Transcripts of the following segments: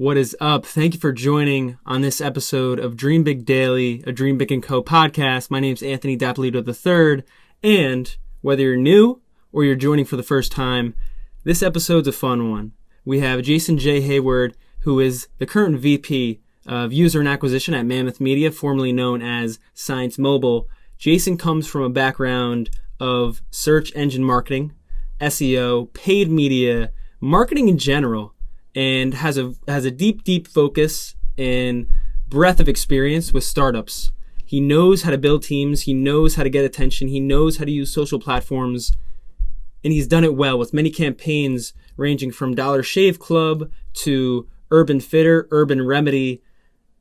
What is up? Thank you for joining on this episode of Dream Big Daily, a Dream Big & Co. podcast. My name's Anthony Dapolito III, and whether you're new or you're joining for the first time, this episode's a fun one. We have Jason J. Hayward, who is the current VP of User and Acquisition at Mammoth Media, formerly known as Science Mobile. Jason comes from a background of search engine marketing, SEO, paid media, marketing in general, and has a deep focus and breadth of experience with startups. He knows how to build teams, he knows how to get attention, he knows how to use social platforms, and he's done it well with many campaigns ranging from Dollar Shave Club to Urban Fitter, Urban Remedy.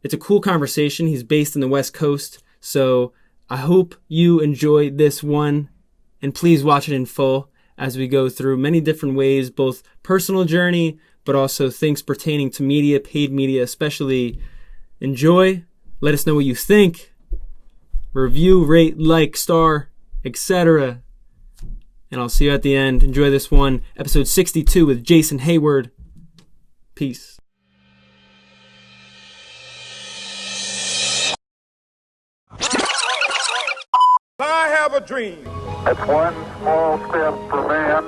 It's a cool conversation. He's based in the West Coast, so I hope you enjoy this one, and please watch it in full as we go through many different ways, both personal journey, but also things pertaining to media, paid media especially. Enjoy. Let us know what you think. Review, rate, like, star, etc. And I'll see you at the end. Enjoy this one. Episode 62 with Jason Hayward. Peace. I have a dream. It's one small step for man.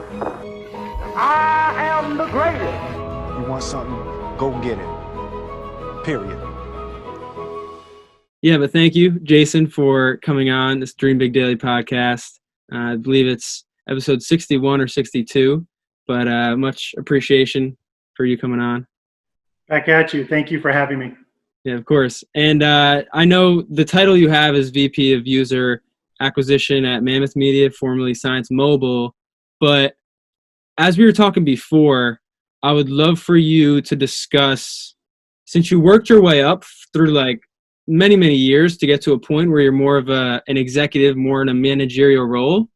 I am the greatest. You want something, go get it. Period. Yeah, but thank you, Jason, for coming on this Dream Big Daily podcast. I believe it's episode 61 or 62, but much appreciation for you coming on. Back at you. Thank you for having me. Yeah, of course. And I know the title you have is VP of User Acquisition at Mammoth Media, formerly Science Mobile. But as we were talking before, I would love for you to discuss, since you worked your way up through like many years to get to a point where you're more of an executive, more in a managerial role,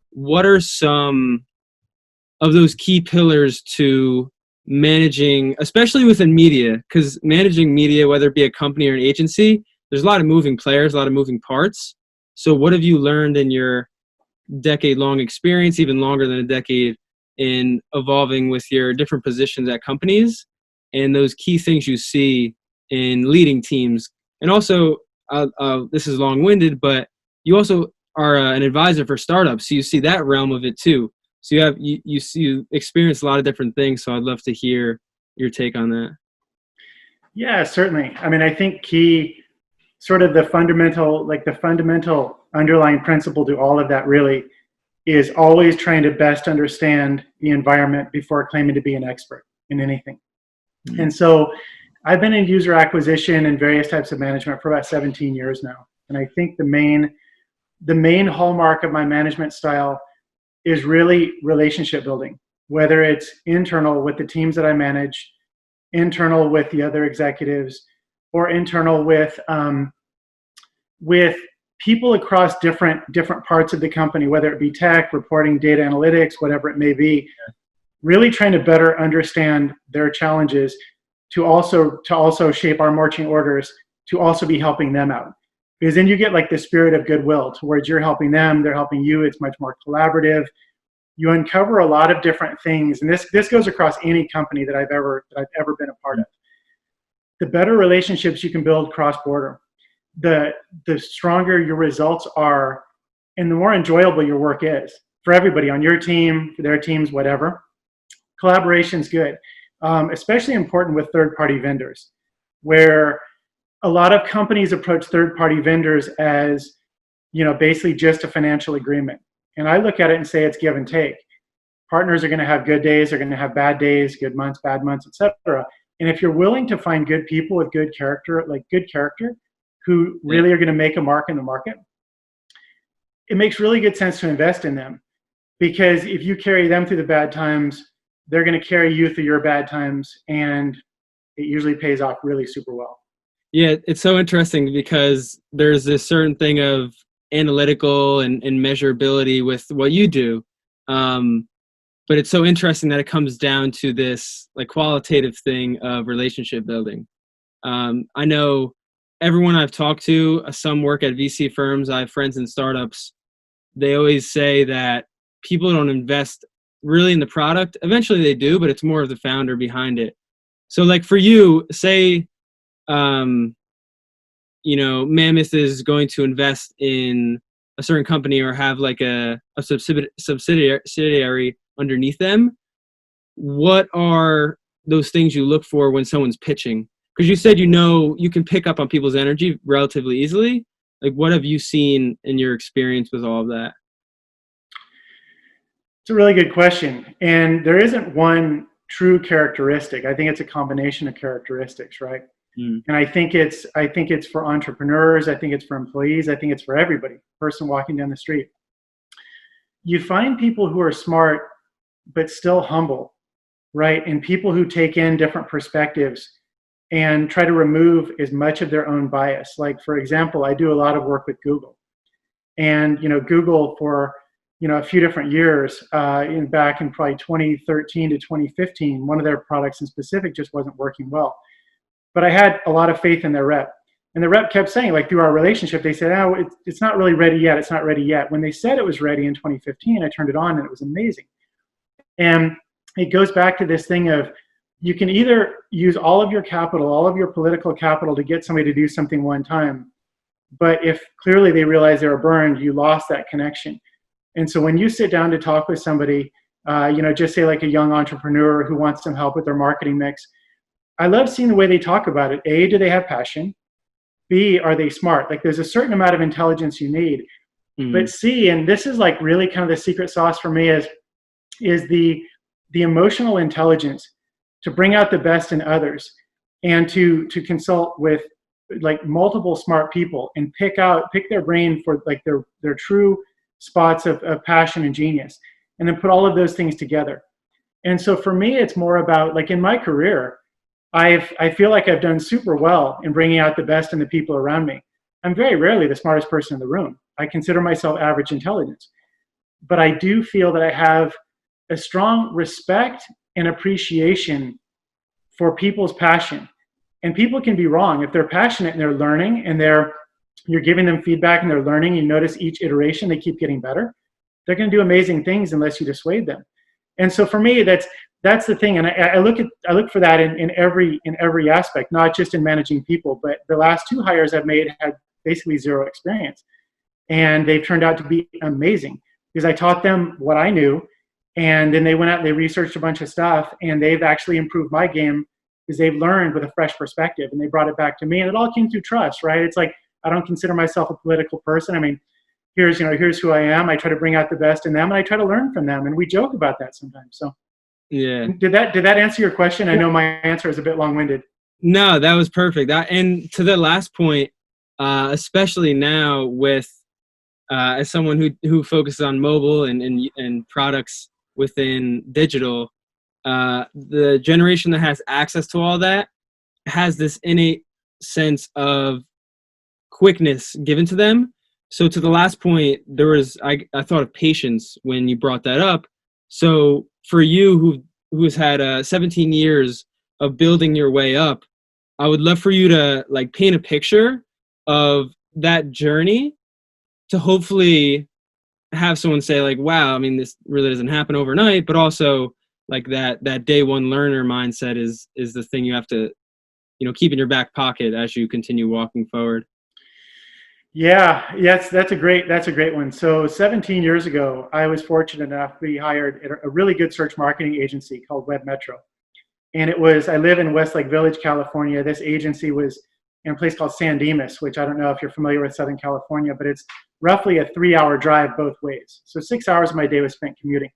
what are some of those key pillars to managing, especially within media? Because managing media, whether it be a company or an agency, there's a lot of moving players, a lot of moving parts. So what have you learned in your decade-long experience, even longer than a decade, in evolving with your different positions at companies and those key things you see in leading teams? And also, this is long-winded, but you also are an advisor for startups, so you see that realm of it too. So you experience a lot of different things, so I'd love to hear your take on that. Yeah, certainly. I mean, I think key, sort of the fundamental underlying principle to all of that really is always trying to best understand the environment before claiming to be an expert in anything. Mm-hmm. And so I've been in user acquisition and various types of management for about 17 years now. And I think the main hallmark of my management style is really relationship building, whether it's internal with the teams that I manage, internal with the other executives, or internal with people across different parts of the company, whether it be tech, reporting, data analytics, whatever it may be, really trying to better understand their challenges to also shape our marching orders to also be helping them out. Because then you get like the spirit of goodwill towards you're helping them, they're helping you. It's much more collaborative. You uncover a lot of different things. And this goes across any company that I've ever been a part of. The better relationships you can build cross-border, the stronger your results are, and the more enjoyable your work is for everybody on your team, for their teams, whatever. Collaboration's good, especially important with third-party vendors, where a lot of companies approach third-party vendors as, basically just a financial agreement. And I look at it and say it's give and take. Partners are going to have good days, they're going to have bad days, good months, bad months, etc. And if you're willing to find good people with good character, who really are going to make a mark in the market, it makes really good sense to invest in them. Because if you carry them through the bad times, they're going to carry you through your bad times, and it usually pays off really super well. Yeah, it's so interesting because there's this certain thing of analytical and measurability with what you do. But it's so interesting that it comes down to this like qualitative thing of relationship building. I know everyone I've talked to, some work at VC firms, I have friends in startups, they always say that people don't invest really in the product. Eventually they do, but it's more of the founder behind it. So like for you, say, Mammoth is going to invest in a certain company or have like a subsidiary underneath them. What are those things you look for when someone's pitching? Because you said, you can pick up on people's energy relatively easily. Like, what have you seen in your experience with all of that? It's a really good question. And there isn't one true characteristic. I think it's a combination of characteristics, right? And I think it's for entrepreneurs. I think it's for employees. I think it's for everybody, person walking down the street. You find people who are smart, but still humble, right? And people who take in different perspectives and try to remove as much of their own bias. Like, for example, I do a lot of work with Google. And, Google for, a few different years, back in probably 2013 to 2015, one of their products in specific just wasn't working well. But I had a lot of faith in their rep. And the rep kept saying, like, through our relationship, they said, it's not really ready yet. It's not ready yet. When they said it was ready in 2015, I turned it on and it was amazing. And it goes back to this thing of, you can either use all of your capital, all of your political capital to get somebody to do something one time. But if clearly they realize they were burned, you lost that connection. And so when you sit down to talk with somebody, just say like a young entrepreneur who wants some help with their marketing mix, I love seeing the way they talk about it. A, do they have passion? B, are they smart? Like, there's a certain amount of intelligence you need. But C, and this is like really kind of the secret sauce for me, is the emotional intelligence to bring out the best in others and to consult with like multiple smart people and pick their brain for like their true spots of passion and genius, and then put all of those things together. And so for me, it's more about, like, in my career, I feel like I've done super well in bringing out the best in the people around me. I'm very rarely the smartest person in the room. I consider myself average intelligence, but I do feel that I have a strong respect and appreciation for people's passion. And people can be wrong. If they're passionate and they're learning and you're giving them feedback and they're learning, you notice each iteration they keep getting better, they're going to do amazing things unless you dissuade them. And so for me, that's the thing. And I look for that in every aspect, not just in managing people, but the last two hires I've made had basically zero experience. And they've turned out to be amazing because I taught them what I knew. And then they went out and they researched a bunch of stuff, and they've actually improved my game because they've learned with a fresh perspective, and they brought it back to me. And it all came through trust, right? It's like, I don't consider myself a political person. I mean, here's who I am. I try to bring out the best in them, and I try to learn from them. And we joke about that sometimes. So yeah. Did that answer your question? I know my answer is a bit long-winded. No, that was perfect. And to the last point, especially now with as someone who focuses on mobile and products within digital, the generation that has access to all that has this innate sense of quickness given to them. So to the last point, I thought of patience when you brought that up. So for you who has had 17 years of building your way up, I would love for you to like paint a picture of that journey to hopefully have someone say like, wow, I mean, this really doesn't happen overnight, but also like that day one learner mindset is the thing you have to, keep in your back pocket as you continue walking forward. Yeah, yes, that's a great one. So 17 years ago, I was fortunate enough to be hired at a really good search marketing agency called Web Metro. And I live in Westlake Village, California. This agency was in a place called San Dimas, which I don't know if you're familiar with Southern California, but it's roughly a 3-hour drive both ways. So 6 hours of my day was spent commuting.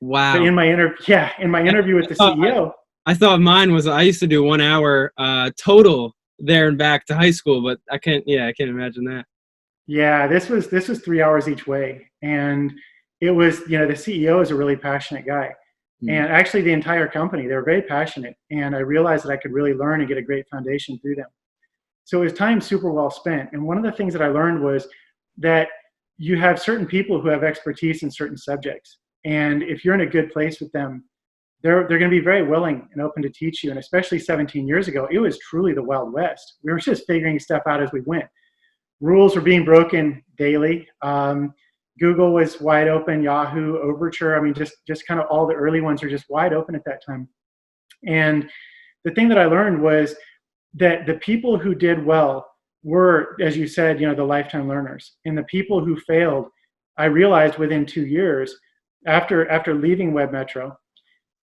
Wow. But in my interview with the CEO. I thought mine was, I used to do 1 hour total there and back to high school, but I can't imagine that. Yeah, this was 3 hours each way. And it was, the CEO is a really passionate guy. And actually the entire company, they were very passionate. And I realized that I could really learn and get a great foundation through them. So it was time super well spent. And one of the things that I learned was that you have certain people who have expertise in certain subjects. And if you're in a good place with them, they're going to be very willing and open to teach you. And especially 17 years ago, it was truly the Wild West. We were just figuring stuff out as we went. Rules were being broken daily. Google was wide open, Yahoo, Overture. I mean, just kind of all the early ones are just wide open at that time. And the thing that I learned was that the people who did well were, as you said, the lifetime learners. And the people who failed, I realized within 2 years, after leaving WebMetro,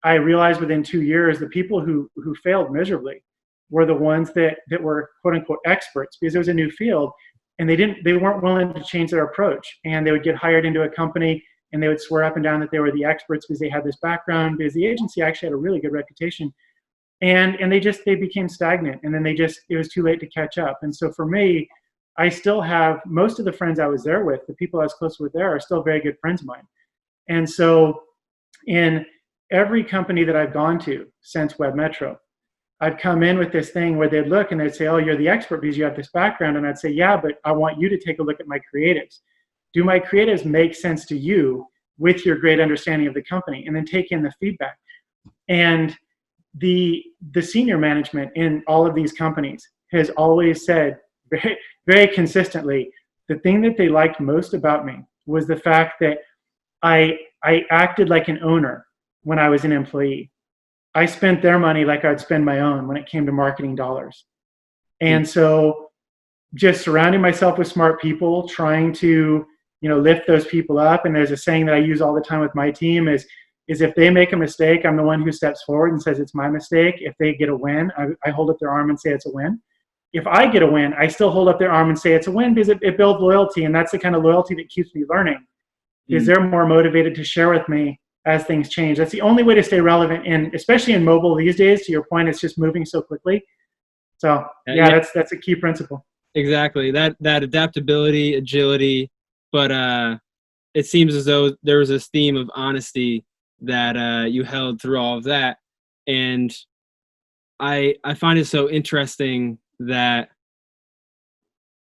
I realized within 2 years the people who failed miserably were the ones that were quote unquote experts, because it was a new field, and they weren't willing to change their approach. And they would get hired into a company and they would swear up and down that they were the experts because they had this background, because the agency actually had a really good reputation. And they became stagnant, and then it was too late to catch up. And so for me, I still have most of the friends I was there with, the people I was close with there, are still very good friends of mine. And so in every company that I've gone to since WebMetro, I've come in with this thing where they'd look and they'd say, oh, you're the expert because you have this background. And I'd say, yeah, but I want you to take a look at my creatives. Do my creatives make sense to you with your great understanding of the company? And then take in the feedback. And the senior management in all of these companies has always said very, very consistently, the thing that they liked most about me was the fact that I acted like an owner when I was an employee. I spent their money like I'd spend my own when it came to marketing dollars. And so just surrounding myself with smart people, trying to, lift those people up. And there's a saying that I use all the time with my team is if they make a mistake, I'm the one who steps forward and says it's my mistake. If they get a win, I hold up their arm and say it's a win. If I get a win, I still hold up their arm and say it's a win, because it builds loyalty. And that's the kind of loyalty that keeps me learning, because they're more motivated to share with me as things change. That's the only way to stay relevant, and especially in mobile these days. To your point, it's just moving so quickly. So yeah. That's a key principle. Exactly. That adaptability, agility, but it seems as though there was this theme of honesty that you held through all of that. And I find it so interesting that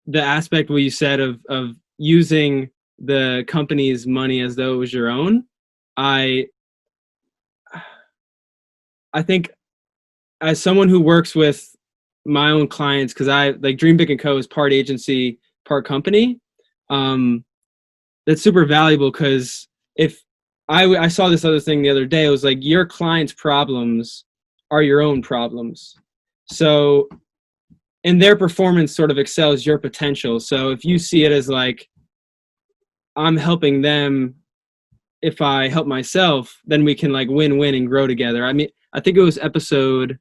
the aspect where you said of using the company's money as though it was your own. I think as someone who works with my own clients, because I like Dream Big & Co. is part agency, part company. That's super valuable, because if I saw this other thing the other day, it was like your clients' problems are your own problems. So, and their performance sort of excels your potential. So if you see it as like, I'm helping them, if I help myself, then we can like win-win and grow together. I mean, I think it was episode,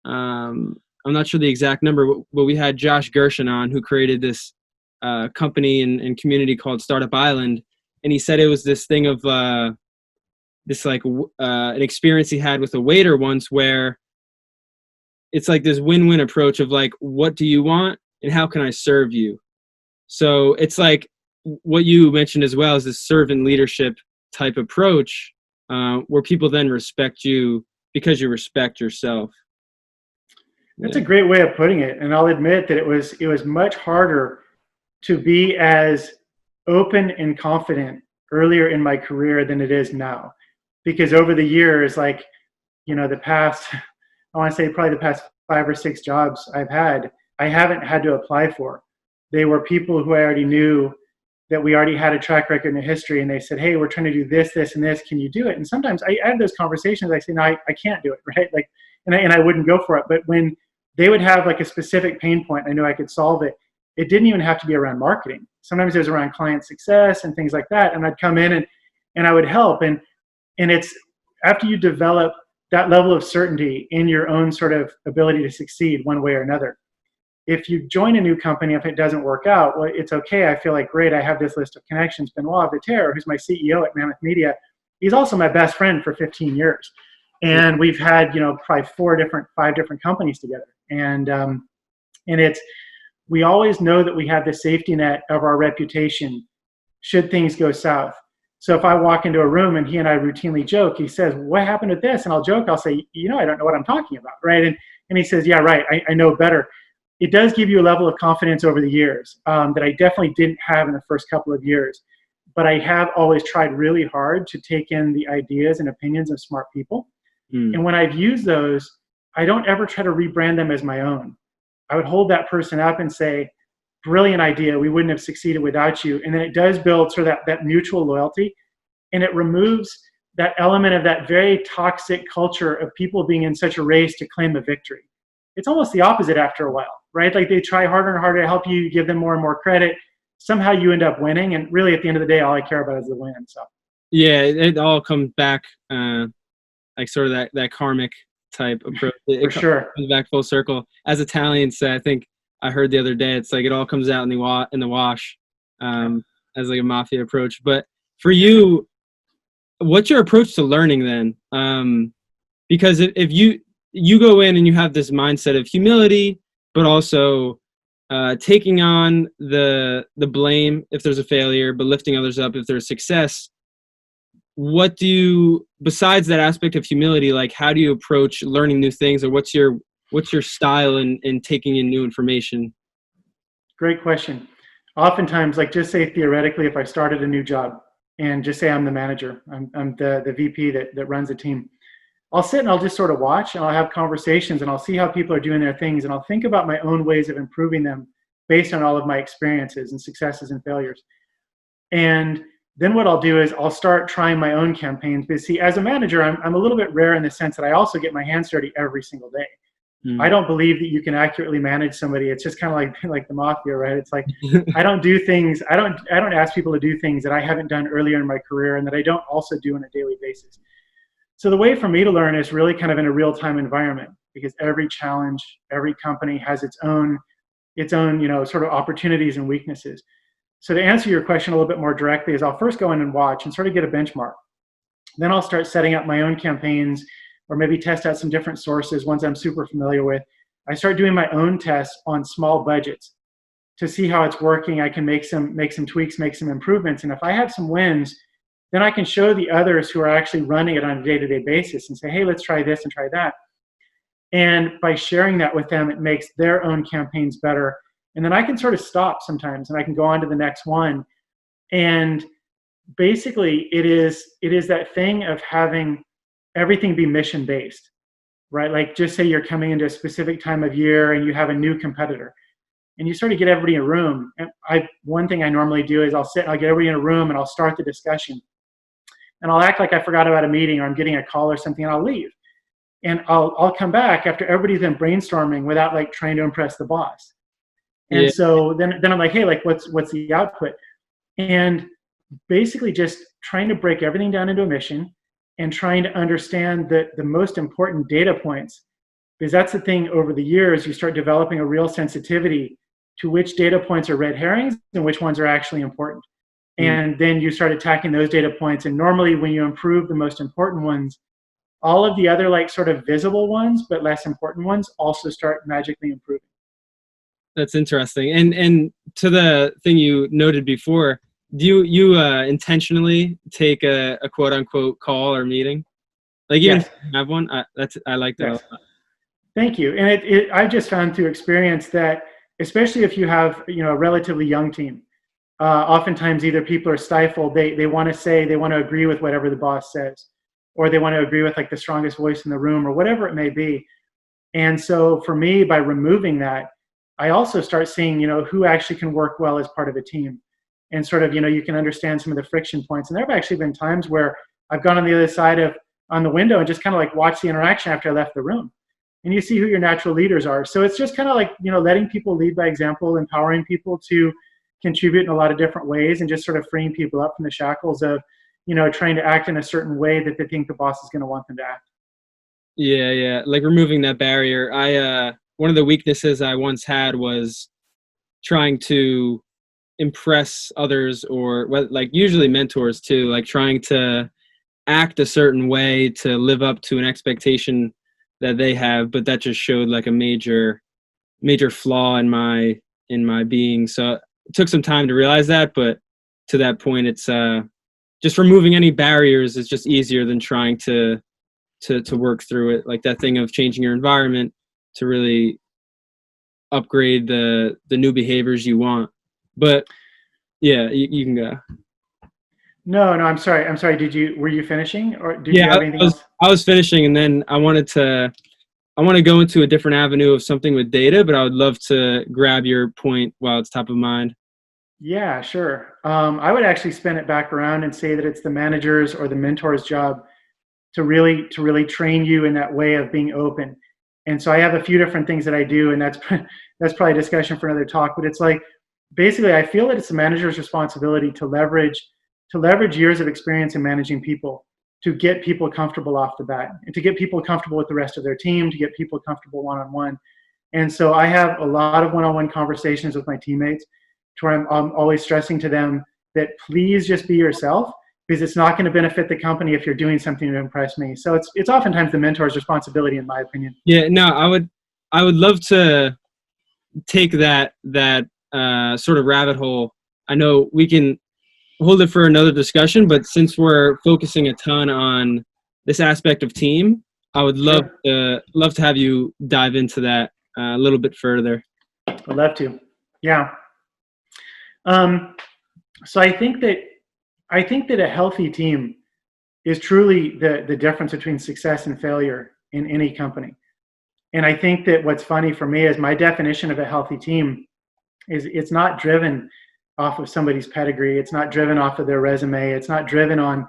I'm not sure the exact number, but we had Josh Gershon on, who created this company and community called Startup Island. And he said it was this thing of this like an experience he had with a waiter once, where it's like this win-win approach of like, what do you want and how can I serve you? So it's like what you mentioned as well, is this servant leadership type approach, where people then respect you because you respect yourself. That's a great way of putting it. And I'll admit that it was much harder to be as open and confident earlier in my career than it is now. Because over the years, like, the past, I want to say probably the past 5 or 6 jobs I've had, I haven't had to apply for. They were people who I already knew, that we already had a track record and a history, and they said, hey, we're trying to do this, this, and this. Can you do it? And sometimes I have those conversations. I say, no, I can't do it, right? Like, and I wouldn't go for it. But when they would have like a specific pain point, I knew I could solve it. It didn't even have to be around marketing. Sometimes it was around client success and things like that. And I'd come in and I would help. And it's after you develop that level of certainty in your own sort of ability to succeed one way or another. If you join a new company, if it doesn't work out, well, it's okay. I feel like, great, I have this list of connections. Benoit Viterre, who's my CEO at Mammoth Media, he's also my best friend for 15 years. And we've had, probably 5 different companies together. And we always know that we have the safety net of our reputation should things go south. So if I walk into a room and he and I routinely joke, he says, what happened to this? And I'll joke, I'll say, I don't know what I'm talking about, right? And he says, yeah, right, I know better. It does give you a level of confidence over the years that I definitely didn't have in the first couple of years. But I have always tried really hard to take in the ideas and opinions of smart people. And when I've used those, I don't ever try to rebrand them as my own. I would hold that person up and say, brilliant idea, we wouldn't have succeeded without you. And then it does build sort of that mutual loyalty, and it removes that element of that very toxic culture of people being in such a race to claim a victory. It's almost the opposite after a while, right? Like they try harder and harder to help you, give them more and more credit. Somehow you end up winning, and really at the end of the day, all I care about is the win. So yeah, it all comes back like sort of that karmic type approach. for sure, comes back full circle. As Italians say, I think I heard the other day, it's like it all comes out in the wash, as like a mafia approach. But for you, what's your approach to learning then? Because if you go in and you have this mindset of humility, but also taking on the blame if there's a failure, but lifting others up if there's success. What do you, besides that aspect of humility, like how do you approach learning new things, or what's your style in taking in new information? Great question. Oftentimes, like just say theoretically, if I started a new job and just say I'm the manager, I'm the VP that runs the team, I'll sit and I'll just sort of watch, and I'll have conversations, and I'll see how people are doing their things, and I'll think about my own ways of improving them based on all of my experiences and successes and failures. And then what I'll do is I'll start trying my own campaigns. Because see, as a manager, I'm a little bit rare in the sense that I also get my hands dirty every single day. I don't believe that you can accurately manage somebody. It's just kind of like the mafia, right? It's like I don't do things. I don't ask people to do things that I haven't done earlier in my career and that I don't also do on a daily basis. So the way for me to learn is really kind of in a real-time environment, because every challenge, every company has its own, sort of opportunities and weaknesses. So to answer your question a little bit more directly is I'll first go in and watch and sort of get a benchmark. Then I'll start setting up my own campaigns, or maybe test out some different sources, ones I'm super familiar with. I start doing my own tests on small budgets to see how it's working. I can make some tweaks, make some improvements. And if I have some wins, then I can show the others who are actually running it on a day-to-day basis and say, hey, let's try this and try that. And by sharing that with them, it makes their own campaigns better. And then I can sort of stop sometimes and I can go on to the next one. And basically it is that thing of having everything be mission-based, right? Like just say you're coming into a specific time of year and you have a new competitor and you sort of get everybody in a room. And one thing I normally do is I'll get everybody in a room and I'll start the discussion. And I'll act like I forgot about a meeting or I'm getting a call or something, and I'll leave. And I'll come back after everybody's been brainstorming without like trying to impress the boss. And so then I'm like, hey, like what's the output? And basically just trying to break everything down into a mission and trying to understand the most important data points. Because that's the thing, over the years, you start developing a real sensitivity to which data points are red herrings and which ones are actually important. And then you start attacking those data points. And normally when you improve the most important ones, all of the other like sort of visible ones, but less important ones also start magically improving. That's interesting. And to the thing you noted before, do you intentionally take a quote unquote call or meeting? Like even if you have one, I like that. Yes. Thank you. And I've just found through experience that especially if you have a relatively young team, oftentimes either people are stifled. They want to agree with whatever the boss says, or they want to agree with like the strongest voice in the room or whatever it may be. And so for me, by removing that, I also start seeing, who actually can work well as part of a team, and sort of, you can understand some of the friction points. And there have actually been times where I've gone on the other side on the window and just kind of like watched the interaction after I left the room, and you see who your natural leaders are. So it's just kind of like, letting people lead by example, empowering people to contribute in a lot of different ways, and just sort of freeing people up from the shackles of, trying to act in a certain way that they think the boss is going to want them to act. Yeah. Like removing that barrier. One of the weaknesses I once had was trying to impress others, or like usually mentors too, like trying to act a certain way to live up to an expectation that they have, but that just showed like a major flaw in my being. So it took some time to realize that, but to that point, it's just removing any barriers is just easier than trying to work through it. Like that thing of changing your environment to really upgrade the new behaviors you want. But yeah, you can go. No, I'm sorry. Were you finishing, or did you have anything else? I was finishing, and then I want to go into a different avenue of something with data, but I would love to grab your point while it's top of mind. Yeah, sure. I would actually spin it back around and say that it's the manager's or the mentor's job to really train you in that way of being open. And so I have a few different things that I do, and that's probably a discussion for another talk. But it's like, basically, I feel that it's the manager's responsibility to leverage years of experience in managing people to get people comfortable off the bat, and to get people comfortable with the rest of their team, to get people comfortable one-on-one. And so I have a lot of one-on-one conversations with my teammates, to where I'm always stressing to them that please just be yourself, because it's not going to benefit the company if you're doing something to impress me. So it's oftentimes the mentor's responsibility, in my opinion. Yeah, no, I would love to take that sort of rabbit hole. I know we can hold it for another discussion, but since we're focusing a ton on this aspect of team, I would love to have you dive into that a little bit further. I'd love to. Yeah. So I think that a healthy team is truly the difference between success and failure in any company. And I think that what's funny for me is my definition of a healthy team is it's not driven off of somebody's pedigree. It's not driven off of their resume. It's not driven on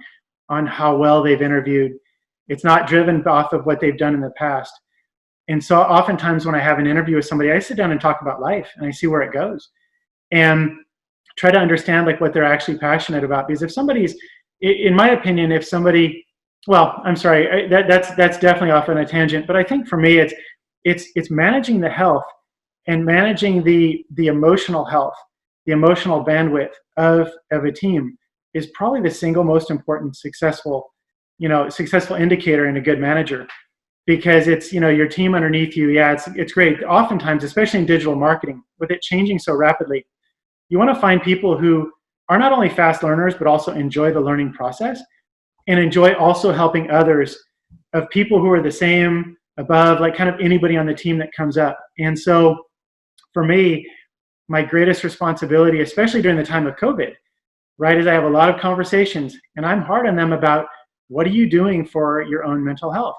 how well they've interviewed. It's not driven off of what they've done in the past. And so oftentimes when I have an interview with somebody, I sit down and talk about life, and I see where it goes, and try to understand like what they're actually passionate about. Because if somebody's, in my opinion, if somebody, well, I'm sorry, that's definitely off on a tangent, but I think for me, it's managing the health and managing the emotional health, the emotional bandwidth of a team is probably the single most important successful indicator in a good manager, because it's, your team underneath you. Yeah, it's great. Oftentimes, especially in digital marketing, with it changing so rapidly, you want to find people who are not only fast learners, but also enjoy the learning process and enjoy also helping others, of people who are the same, above, like kind of anybody on the team that comes up. And so for me, my greatest responsibility, especially during the time of COVID, right, is I have a lot of conversations, and I'm hard on them about, what are you doing for your own mental health?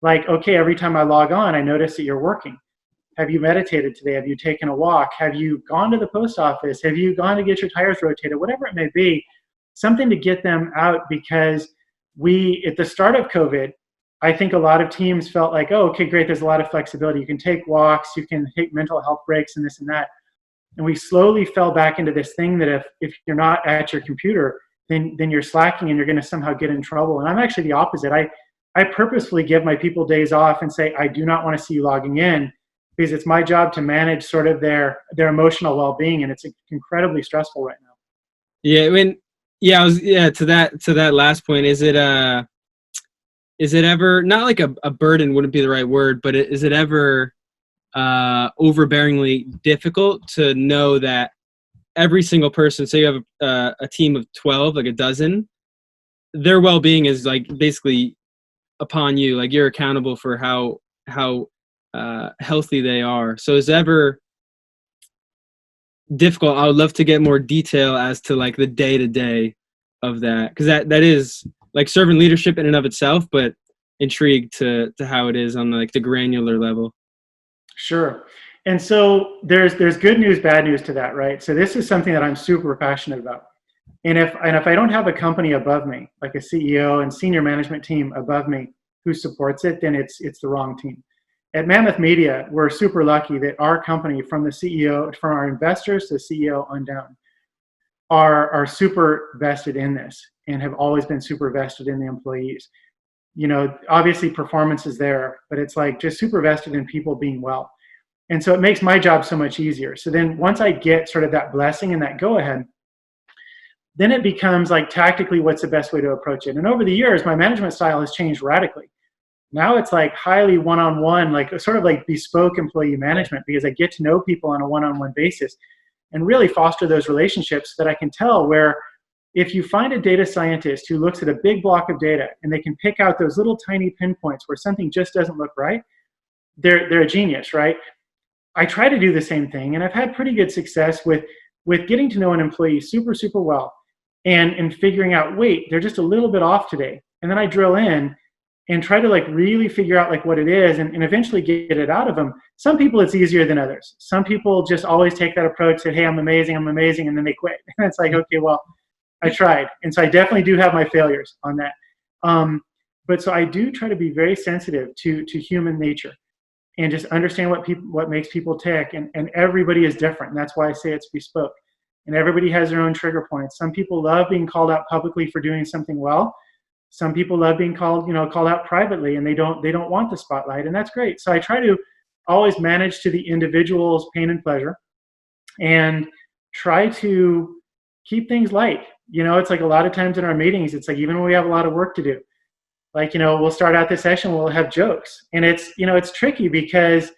Like, okay, every time I log on, I notice that you're working. Have you meditated today? Have you taken a walk? Have you gone to the post office? Have you gone to get your tires rotated? Whatever it may be, something to get them out, because at the start of COVID, I think a lot of teams felt like, oh, okay, great, there's a lot of flexibility. You can take walks, you can take mental health breaks and this and that. And we slowly fell back into this thing that if you're not at your computer, then you're slacking and you're going to somehow get in trouble. And I'm actually the opposite. I purposefully give my people days off and say, I do not want to see you logging in, because it's my job to manage sort of their emotional well-being, and it's incredibly stressful right now. Yeah, to that last point, is it ever, not like a burden wouldn't be the right word, but is it ever overbearingly difficult to know that every single person, say you have a team of 12, like a dozen, their well-being is like basically upon you, like you're accountable for how healthy they are. So is it ever difficult? I would love to get more detail as to like the day-to-day of that, because that is like servant leadership in and of itself, but intrigued to how it is on like the granular level. Sure. And so there's good news, bad news to that, right? So this is something that I'm super passionate about. And if I don't have a company above me, like a CEO and senior management team above me who supports it, then it's the wrong team. At Mammoth Media, we're super lucky that our company, from the CEO, from our investors to the CEO on down, are super vested in this and have always been super vested in the employees. Obviously performance is there, but it's like just super vested in people being well. And so it makes my job so much easier. So then once I get sort of that blessing and that go ahead, then it becomes like tactically what's the best way to approach it. And over the years, my management style has changed radically. Now it's like highly one-on-one, like sort of like bespoke employee management, because I get to know people on a one-on-one basis and really foster those relationships that I can tell where if you find a data scientist who looks at a big block of data and they can pick out those little tiny pinpoints where something just doesn't look right, they're a genius, right? I try to do the same thing, and I've had pretty good success with getting to know an employee super, super well and figuring out, wait, they're just a little bit off today. And then I drill in and try to like really figure out like what it is and eventually get it out of them. Some people it's easier than others. Some people just always take that approach, say, hey, I'm amazing, and then they quit. And it's like, okay, well, I tried. And so I definitely do have my failures on that. But so I do try to be very sensitive to human nature and just understand what makes people tick. And everybody is different. And that's why I say it's bespoke. And everybody has their own trigger points. Some people love being called out publicly for doing something well. Some people love being called out privately, and they don't want the spotlight, and that's great. So I try to always manage to the individual's pain and pleasure, and try to keep things light. It's like a lot of times in our meetings, it's like even when we have a lot of work to do, like we'll start out the session, we'll have jokes, and it's tricky because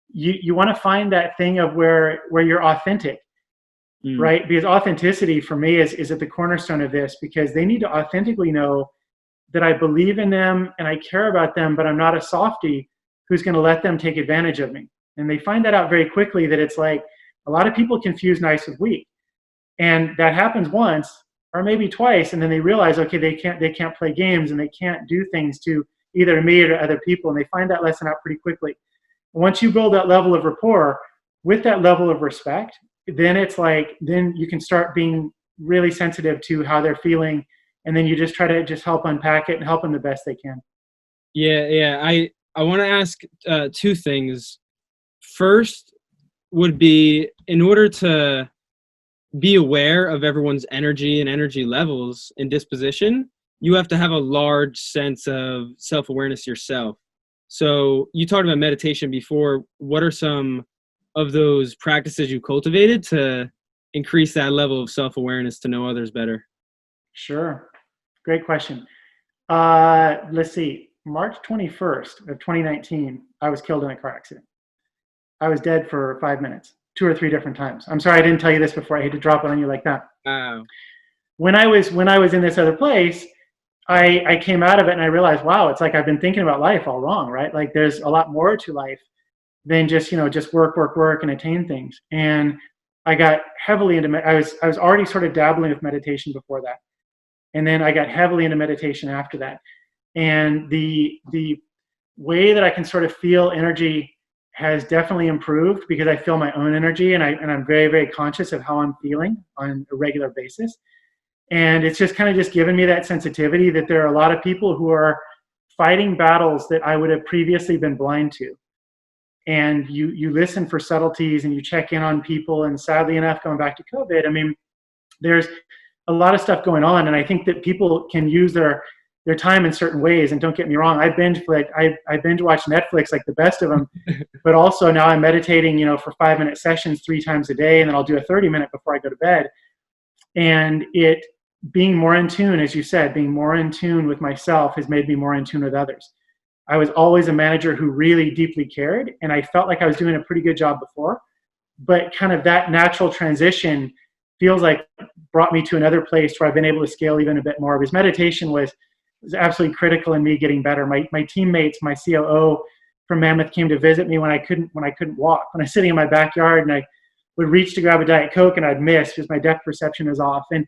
you want to find that thing of where you're authentic. Right? Because authenticity for me is at the cornerstone of this, because they need to authentically know that I believe in them and I care about them, but I'm not a softie who's going to let them take advantage of me. And they find that out very quickly, that it's like a lot of people confuse nice with weak. And that happens once or maybe twice, and then they realize, okay, they can't play games and they can't do things to either me or to other people, and they find that lesson out pretty quickly. Once you build that level of rapport with that level of respect, then it's like, then you can start being really sensitive to how they're feeling, and then you just try to just help unpack it and help them the best they can. Yeah. I want to ask two things. First would be, in order to be aware of everyone's energy and energy levels and disposition, you have to have a large sense of self-awareness yourself. So you talked about meditation before. What are some of those practices you cultivated to increase that level of self-awareness to know others better? Sure. Great question. Let's see. March 21st of 2019, I was killed in a car accident. I was dead for 5 minutes, 2 or 3 different times. I'm sorry I didn't tell you this before. I hate to drop it on you like that. Wow. When I was in this other place, I came out of it and I realized, wow, it's like I've been thinking about life all wrong, right? Like there's a lot more to life than just work and attain things. And I got heavily into I was already sort of dabbling with meditation before that, and then I got heavily into meditation after that. And the way that I can sort of feel energy has definitely improved, because I feel my own energy, and I'm very, very conscious of how I'm feeling on a regular basis. And it's just kind of just given me that sensitivity that there are a lot of people who are fighting battles that I would have previously been blind to. And you listen for subtleties and you check in on people. And sadly enough, going back to COVID, I mean, there's a lot of stuff going on. And I think that people can use their time in certain ways. And don't get me wrong, I binge watch Netflix like the best of them. But also now I'm meditating, for 5-minute sessions 3 times a day. And then I'll do a 30-minute before I go to bed. And being more in tune, as you said, being more in tune with myself has made me more in tune with others. I was always a manager who really deeply cared, and I felt like I was doing a pretty good job before, but kind of that natural transition feels like brought me to another place where I've been able to scale even a bit more, because meditation was absolutely critical in me getting better. My teammates, my COO from Mammoth came to visit me when I couldn't walk. When I was sitting in my backyard and I would reach to grab a Diet Coke and I'd miss because my depth perception was off. And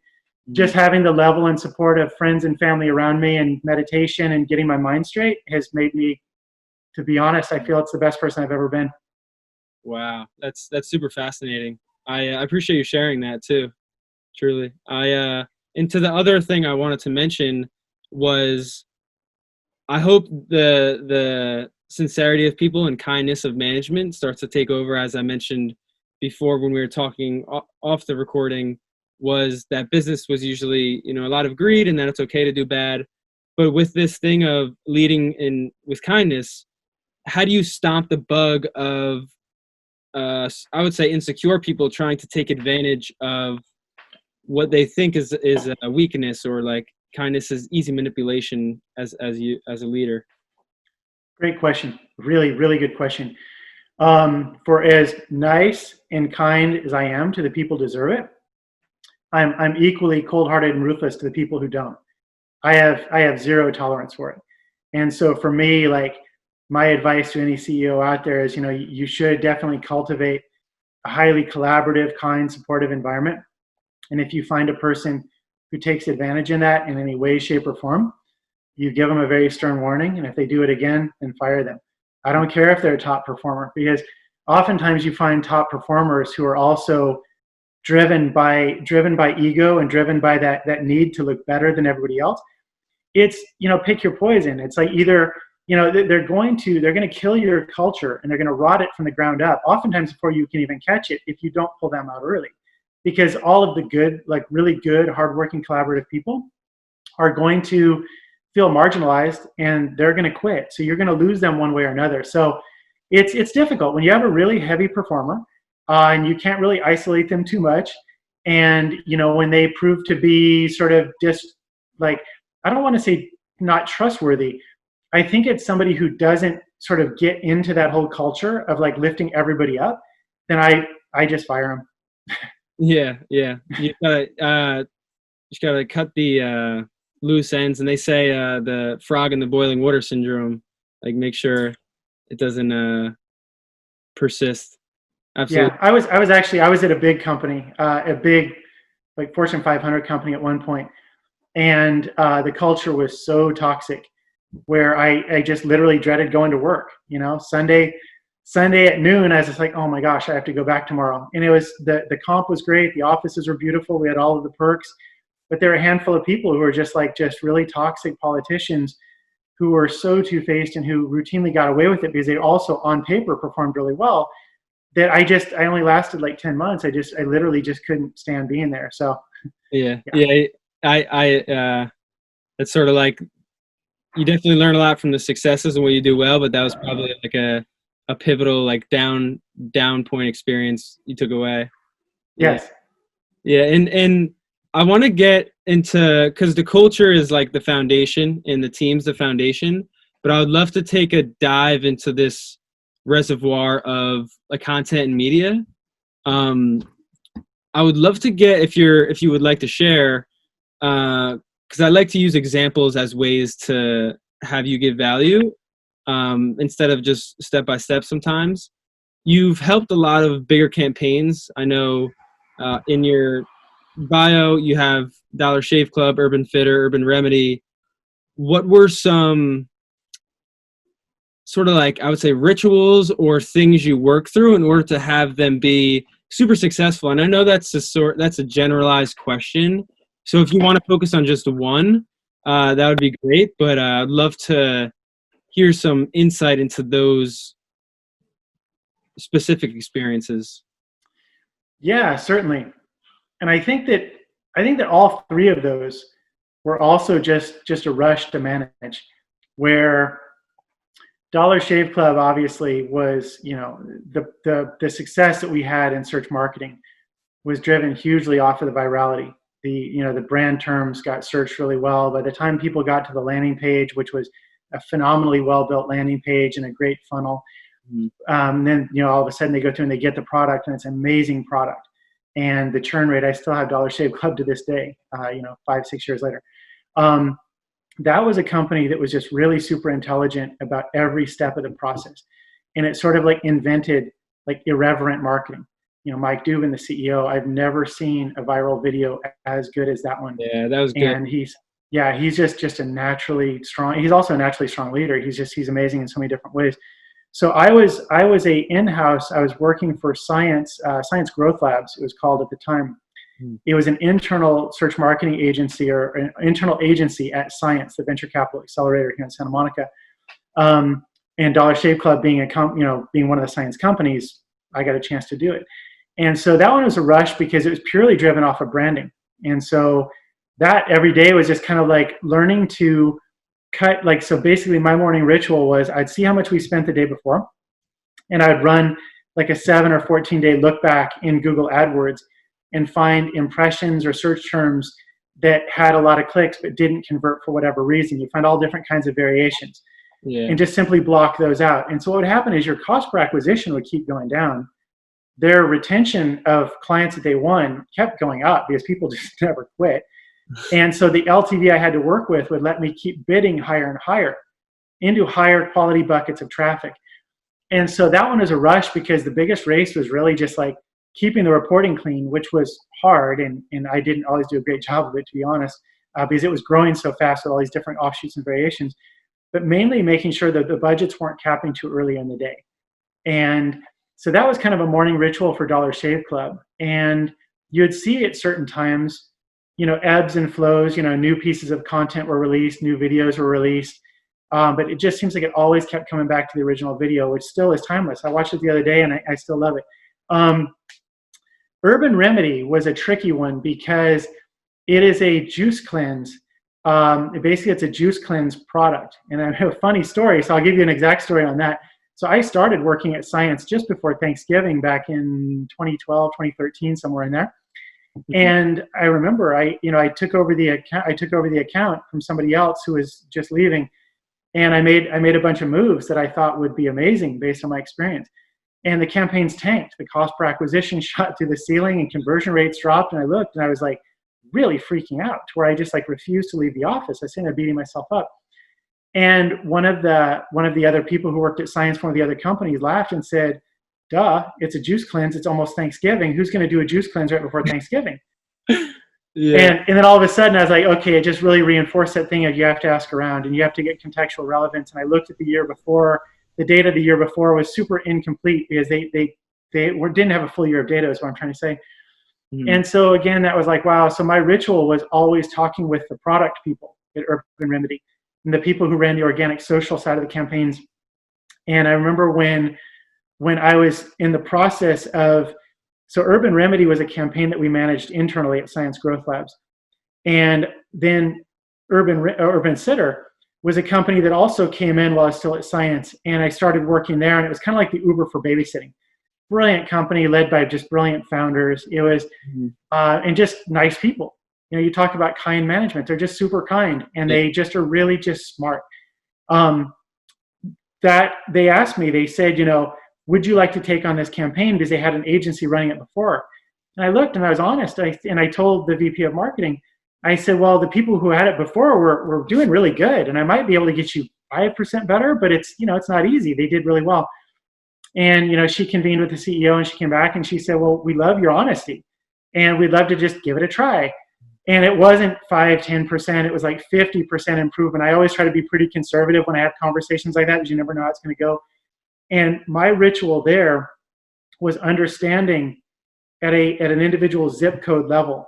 just having the level and support of friends and family around me and meditation and getting my mind straight has made me, to be honest, I feel it's the best person I've ever been. Wow. That's super fascinating. I appreciate you sharing that too. Truly. And to the other thing I wanted to mention was, I hope the sincerity of people and kindness of management starts to take over. As I mentioned before when we were talking off the recording, was that business was usually, a lot of greed, and that it's okay to do bad. But with this thing of leading with kindness, how do you stomp the bug of, I would say, insecure people trying to take advantage of what they think is a weakness, or like kindness is easy manipulation as a leader? Great question. Really, really good question. For as nice and kind as I am to the people who deserve it, I'm equally cold-hearted and ruthless to the people who don't. I have zero tolerance for it. And so for me, like, my advice to any CEO out there is, you should definitely cultivate a highly collaborative, kind, supportive environment. And if you find a person who takes advantage in that in any way, shape, or form, you give them a very stern warning. And if they do it again, then fire them. I don't care if they're a top performer, because oftentimes you find top performers who are also driven by ego and driven by that need to look better than everybody else. it's, pick your poison. It's like either, they're going to kill your culture and they're going to rot it from the ground up, oftentimes before you can even catch it if you don't pull them out early. Because all of the good, like really good, hardworking, collaborative people are going to feel marginalized and they're going to quit. So you're going to lose them one way or another. So it's difficult when you have a really heavy performer and you can't really isolate them too much. And, when they prove to be sort of just like, I don't want to say not trustworthy. I think it's somebody who doesn't sort of get into that whole culture of like lifting everybody up, then I just fire them. Yeah. You gotta cut the loose ends, and they say the frog in the boiling water syndrome. Like, make sure it doesn't persist. Absolutely. Yeah, I was at a big company, a big like Fortune 500 company at one point, and the culture was so toxic, where I just literally dreaded going to work. Sunday at noon, I was just like, oh my gosh, I have to go back tomorrow. And it was the comp was great, the offices were beautiful, we had all of the perks, but there were a handful of people who were just really toxic politicians who were so two-faced and who routinely got away with it because they also on paper performed really well, that I only lasted like 10 months. I literally just couldn't stand being there. So yeah. I it's sort of like, you definitely learn a lot from the successes and what you do well, but that was probably like a pivotal, like down point experience you took away. Yes. Yeah. And I want to get into, because the culture is like the foundation and the team's the foundation, but I would love to take a dive into this reservoir of like content and media. I would love to get, if you would like to share, because I like to use examples as ways to have you give value, instead of just step by step. Sometimes you've helped a lot of bigger campaigns. I know in your bio you have Dollar Shave Club, Urban Fitter, Urban Remedy. What were some sort of like, I would say, rituals or things you work through in order to have them be super successful? And I know that's a generalized question. So if you want to focus on just one, that would be great. But I'd love to hear some insight into those specific experiences. Yeah, certainly. And I think that all three of those were also just a rush to manage, where Dollar Shave Club obviously was, the success that we had in search marketing was driven hugely off of the virality. The brand terms got searched really well. By the time people got to the landing page, which was a phenomenally well-built landing page and a great funnel, then all of a sudden they go through and they get the product, and it's an amazing product. And the churn rate, I still have Dollar Shave Club to this day, 5-6 years later. That was a company that was just really super intelligent about every step of the process. And it sort of like invented like irreverent marketing. Mike Dubin, the CEO, I've never seen a viral video as good as that one. Yeah, that was good. And he's just a naturally strong, he's also a naturally strong leader. He's amazing in so many different ways. So I was I was working for Science Growth Labs, it was called at the time. It was an internal search marketing agency, or an internal agency at Science, the venture capital accelerator here in Santa Monica. And Dollar Shave Club being being one of the Science companies, I got a chance to do it. And so that one was a rush because it was purely driven off of branding. And so that every day was just kind of like learning to cut, so basically my morning ritual was I'd see how much we spent the day before, and I'd run like a 7 or 14 day look back in Google AdWords and find impressions or search terms that had a lot of clicks but didn't convert for whatever reason. You find all different kinds of variations, and just simply block those out. And so what would happen is your cost per acquisition would keep going down. Their retention of clients that they won kept going up because people just never quit. And so the LTV I had to work with would let me keep bidding higher and higher into higher quality buckets of traffic. And so that one was a rush because the biggest race was really just like keeping the reporting clean, which was hard. And I didn't always do a great job of it, to be honest, because it was growing so fast with all these different offshoots and variations, but mainly making sure that the budgets weren't capping too early in the day. And so that was kind of a morning ritual for Dollar Shave Club. And you'd see at certain times, ebbs and flows. New pieces of content were released, new videos were released. But it just seems like it always kept coming back to the original video, which still is timeless. I watched it the other day and I still love it. Urban Remedy was a tricky one because it is a juice cleanse. Basically, it's a juice cleanse product. And I have a funny story, so I'll give you an exact story on that. So I started working at Science just before Thanksgiving back in 2012, 2013, somewhere in there. And I remember I took over the account from somebody else who was just leaving. And I made a bunch of moves that I thought would be amazing based on my experience. And the campaigns tanked. The cost per acquisition shot through the ceiling and conversion rates dropped. And I looked and I was like really freaking out to where I just like refused to leave the office. I was sitting there beating myself up. And one of the other people who worked at Science, one of the other companies, laughed and said, duh, it's a juice cleanse. It's almost Thanksgiving. Who's going to do a juice cleanse right before Thanksgiving? Yeah. And then all of a sudden I was like, okay, it just really reinforced that thing of you have to ask around and you have to get contextual relevance. And I looked at the year before. The data the year before was super incomplete because they didn't have a full year of data is what I'm trying to say. And so again, that was like, wow. So my ritual was always talking with the product people at Urban Remedy and the people who ran the organic social side of the campaigns. And I remember when I was in the process of, so Urban Remedy was a campaign that we managed internally at Science Growth Labs. And then Urban Sitter was a company that also came in while I was still at Science. And I started working there, and it was kind of like the Uber for babysitting. Brilliant company led by just brilliant founders. It was, and just nice people. You talk about kind management. They're just super kind, and they just are really just smart. That they asked me, they said, would you like to take on this campaign? Because they had an agency running it before. And I looked and I was honest. And I told the VP of marketing, I said, well, the people who had it before were doing really good. And I might be able to get you 5% better, but it's not easy. They did really well. And, she convened with the CEO and she came back and she said, well, we love your honesty and we'd love to just give it a try. And it wasn't 5-10%. It was like 50% improvement. I always try to be pretty conservative when I have conversations like that because you never know how it's going to go. And my ritual there was understanding at an individual zip code level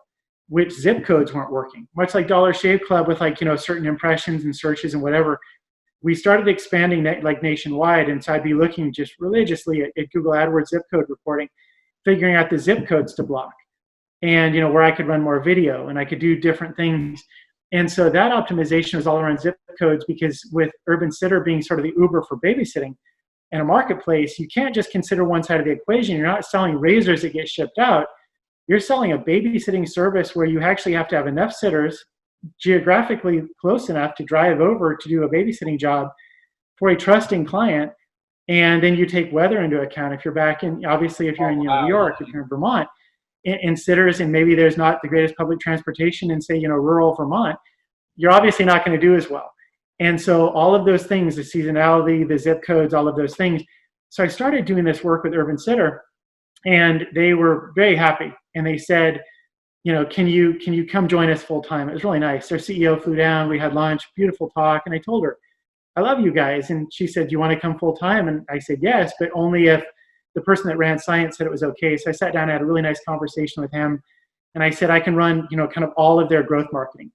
which zip codes weren't working. Much like Dollar Shave Club with certain impressions and searches and whatever. We started expanding nationwide, and so I'd be looking just religiously at Google AdWords zip code reporting, figuring out the zip codes to block, and where I could run more video and I could do different things. And so that optimization was all around zip codes because with Urban Sitter being sort of the Uber for babysitting in a marketplace, you can't just consider one side of the equation. You're not selling razors that get shipped out. You're selling a babysitting service where you actually have to have enough sitters geographically close enough to drive over to do a babysitting job for a trusting client. And then you take weather into account. If you're back in, obviously, if you're in New York, if you're in Vermont, and sitters, and maybe there's not the greatest public transportation in, say, rural Vermont, you're obviously not going to do as well. And so all of those things, the seasonality, the zip codes, all of those things. So I started doing this work with Urban Sitter, and they were very happy. And they said, can you come join us full time? It was really nice. Their CEO flew down. We had lunch, beautiful talk. And I told her, I love you guys. And she said, do you want to come full time? And I said, yes, but only if the person that ran Science said it was okay. So I sat down and had a really nice conversation with him. And I said, I can run, kind of all of their growth marketing.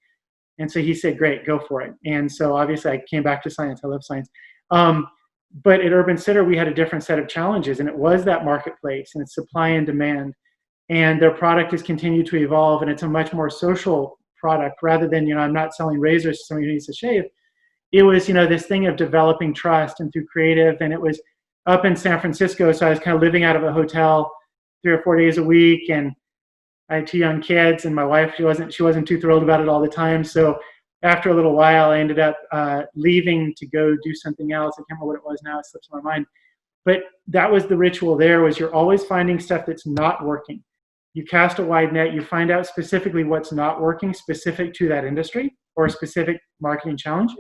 And so he said, great, go for it. And so obviously I came back to Science. I love Science. But at Urban Sitter, we had a different set of challenges, and it was that marketplace and it's supply and demand. And their product has continued to evolve, and it's a much more social product rather than, I'm not selling razors to somebody who needs to shave. It was, this thing of developing trust and through creative, and it was up in San Francisco. So I was kind of living out of a hotel 3 or 4 days a week, and I had 2 young kids, and my wife, she wasn't too thrilled about it all the time. So after a little while, I ended up leaving to go do something else. I can't remember what it was now. It slips my mind. But that was the ritual there, was you're always finding stuff that's not working. You cast a wide net, you find out specifically what's not working specific to that industry or a specific marketing challenge,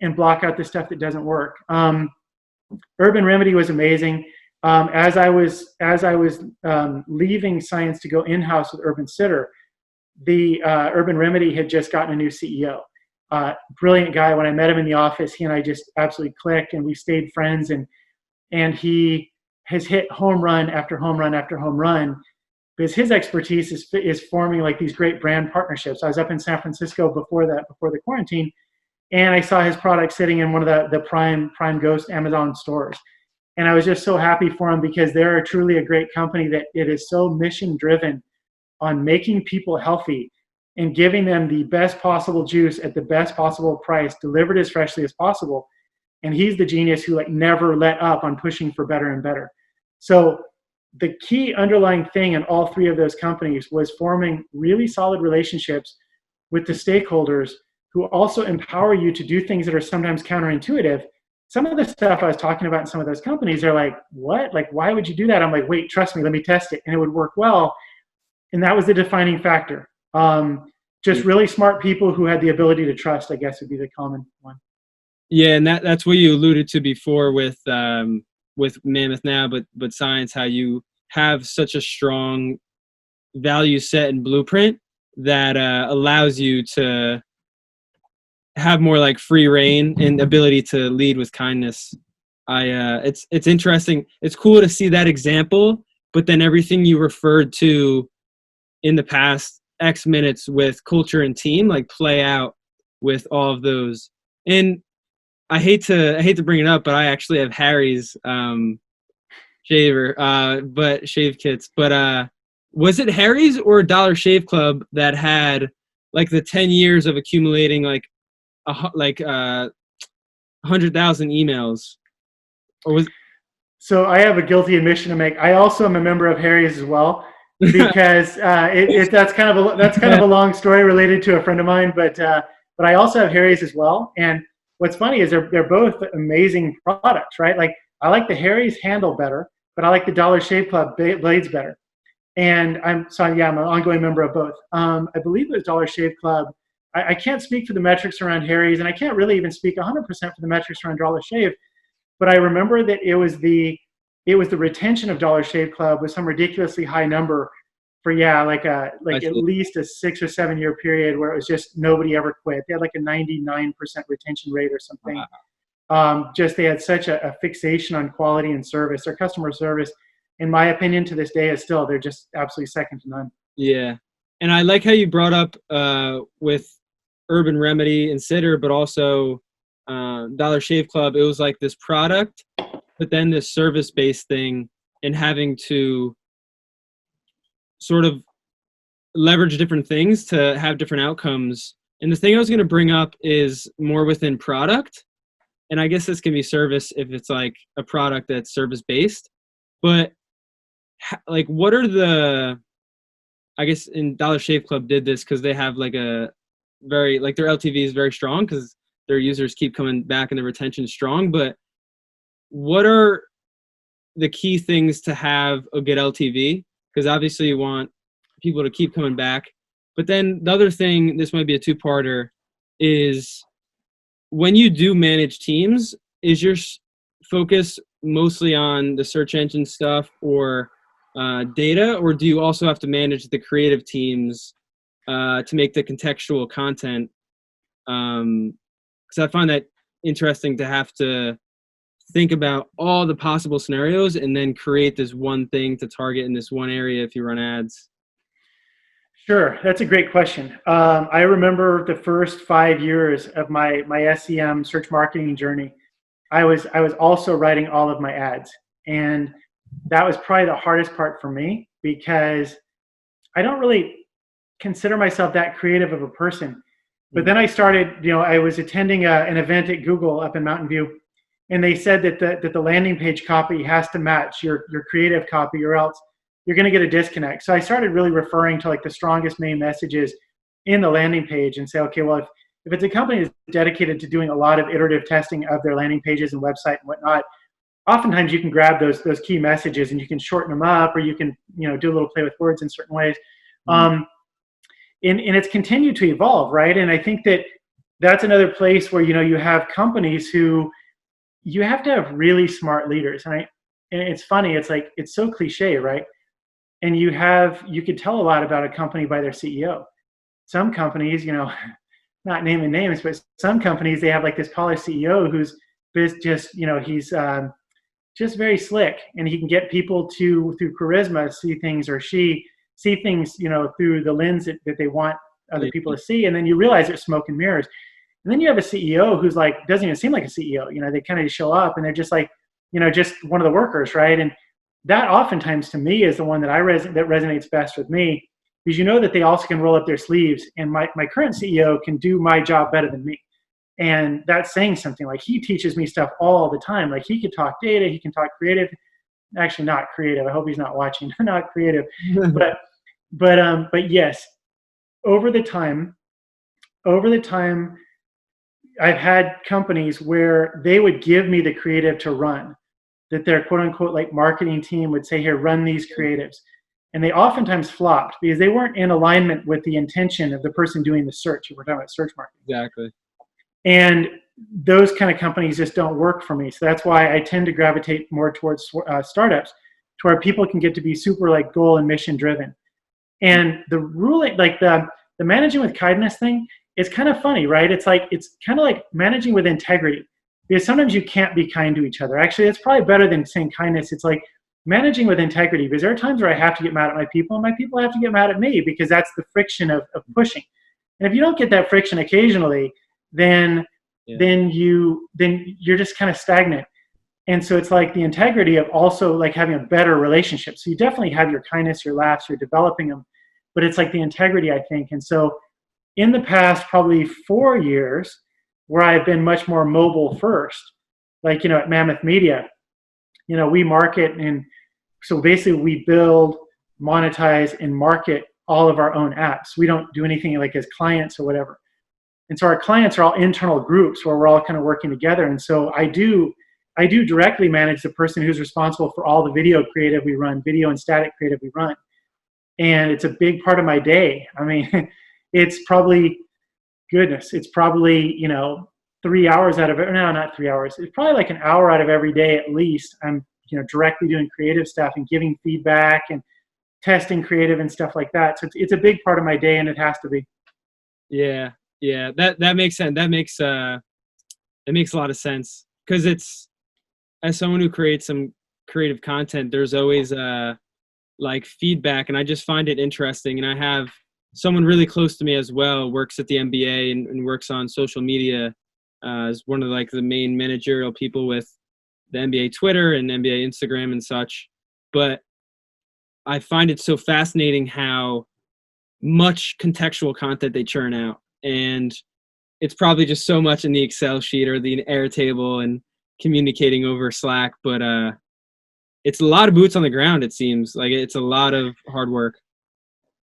and block out the stuff that doesn't work. Urban Remedy was amazing. As I was leaving Science to go in-house with Urban Sitter, the Urban Remedy had just gotten a new CEO. Brilliant guy. When I met him in the office, he and I just absolutely clicked, and we stayed friends. And he has hit home run after home run after home run. because his expertise is forming like these great brand partnerships. I was up in San Francisco before the quarantine, and I saw his product sitting in one of the Prime Ghost Amazon stores. And I was just so happy for him, because they're truly a great company that it is so mission driven on making people healthy and giving them the best possible juice at the best possible price, delivered as freshly as possible. And he's the genius who like never let up on pushing for better and better. So the key underlying thing in all three of those companies was forming really solid relationships with the stakeholders who also empower you to do things that are sometimes counterintuitive. Some of the stuff I was talking about in some of those companies, they're like, what? Like, why would you do that? I'm like, wait, trust me, let me test it. And it would work well. And that was the defining factor. Just really smart people who had the ability to trust, I guess, would be the common one. Yeah, and that's what you alluded to before with Mammoth now, but Science, how you have such a strong value set and blueprint that allows you to have more like free reign and ability to lead with kindness. It's interesting. It's cool to see that example, but then everything you referred to in the past X minutes with culture and team like play out with all of those. And I hate to bring it up, but I actually have Harry's but shave kits. But was it Harry's or Dollar Shave Club that had like the 10 years of accumulating like 100,000 emails? Or was So I have a guilty admission to make. I also am a member of Harry's as well, because that's kind of a long story related to a friend of mine. But I also have Harry's as well. And what's funny is they're both amazing products, right? Like I like the Harry's handle better, but I like the Dollar Shave Club blades better. And I'm an ongoing member of both. I believe it was Dollar Shave Club. I can't speak for the metrics around Harry's, and I can't really even speak 100% for the metrics around Dollar Shave. But I remember that it was the retention of Dollar Shave Club was some ridiculously high number for at least a 6 or 7 year period where it was just nobody ever quit. They had like a 99% retention rate or something. Wow. Just they had such a fixation on quality and service. Their customer service, in my opinion, to this day they're just absolutely second to none. Yeah, and I like how you brought up with Urban Remedy and Sitter, but also Dollar Shave Club. It was like this product, but then this service-based thing, and having to sort of leverage different things to have different outcomes. And the thing I was going to bring up is more within product. And I guess this can be service if it's like a product that's service-based. But like, what are I guess in Dollar Shave Club did this because they have like a very, like their LTV is very strong because their users keep coming back and the retention is strong. But what are the key things to have a good LTV? Because obviously you want people to keep coming back. But then the other thing, this might be a two-parter, is when you do manage teams, is your focus mostly on the search engine stuff or data, or do you also have to manage the creative teams to make the contextual content? Because I find that interesting to have to think about all the possible scenarios and then create this one thing to target in this one area if you run ads. Sure, that's a great question. I remember the first 5 years of my SEM search marketing journey. I was also writing all of my ads, and that was probably the hardest part for me because I don't really consider myself that creative of a person. But then I started, I was attending an event at Google up in Mountain View, and they said that the landing page copy has to match your creative copy, or else you're going to get a disconnect. So I started really referring to like the strongest main messages in the landing page and say, okay, well, if it's a company that's dedicated to doing a lot of iterative testing of their landing pages and website and whatnot, oftentimes you can grab those key messages and you can shorten them up, or you can do a little play with words in certain ways. And it's continued to evolve, right? And I think that's another place where you have companies who you have to have really smart leaders. And it's funny, it's like it's so cliche, right? And you could tell a lot about a company by their CEO. Some companies, not naming names, but some companies, they have like this polished CEO who's just, he's just very slick, and he can get people to, through charisma, see things, or she see things, through the lens that they want other people to see. And then you realize it's smoke and mirrors. And then you have a CEO who's like, doesn't even seem like a CEO. They kind of show up and they're just like, just one of the workers, right? And that oftentimes to me is the one that that resonates best with me, because that they also can roll up their sleeves. And my current CEO can do my job better than me. And that's saying something. Like, he teaches me stuff all the time. Like, he could talk data, he can talk creative. Actually, not creative. I hope he's not watching. Not creative, but yes. Over the time, I've had companies where they would give me the creative to run, that their quote unquote like marketing team would say, here, run these creatives. And they oftentimes flopped because they weren't in alignment with the intention of the person doing the search. We're talking about search marketing. Exactly. And those kind of companies just don't work for me. So that's why I tend to gravitate more towards startups, to where people can get to be super like goal and mission driven. And the ruling, like the managing with kindness thing, is kind of funny, right? It's kind of like managing with integrity, because sometimes you can't be kind to each other. Actually, it's probably better than saying kindness. It's like managing with integrity, because there are times where I have to get mad at my people, and my people have to get mad at me, because that's the friction of pushing. And if you don't get that friction occasionally, then you're just kind of stagnant. And so it's like the integrity of also like having a better relationship. So you definitely have your kindness, your laughs, you're developing them, but it's like the integrity, I think. And so in the past probably 4 years, where I've been much more mobile first, like, at Mammoth Media, we market, and so basically we build, monetize, and market all of our own apps. We don't do anything like as clients or whatever. And so our clients are all internal groups where we're all kind of working together. And so I do directly manage the person who's responsible for all the video creative we run, video and static creative we run. And it's a big part of my day. I mean, it's probably 3 hours out of it. No, not 3 hours. It's probably like an hour out of every day at least. I'm, directly doing creative stuff and giving feedback and testing creative and stuff like that. So it's a big part of my day, and it has to be. Yeah. That makes sense. That makes a lot of sense, because it's, as someone who creates some creative content, there's always like feedback, and I just find it interesting. And I have someone really close to me as well, works at the NBA and works on social media, as one of like the main managerial people with the NBA Twitter and NBA Instagram and such. But I find it so fascinating how much contextual content they churn out. And it's probably just so much in the Excel sheet or the Airtable and communicating over Slack, but it's a lot of boots on the ground. It seems like it's a lot of hard work.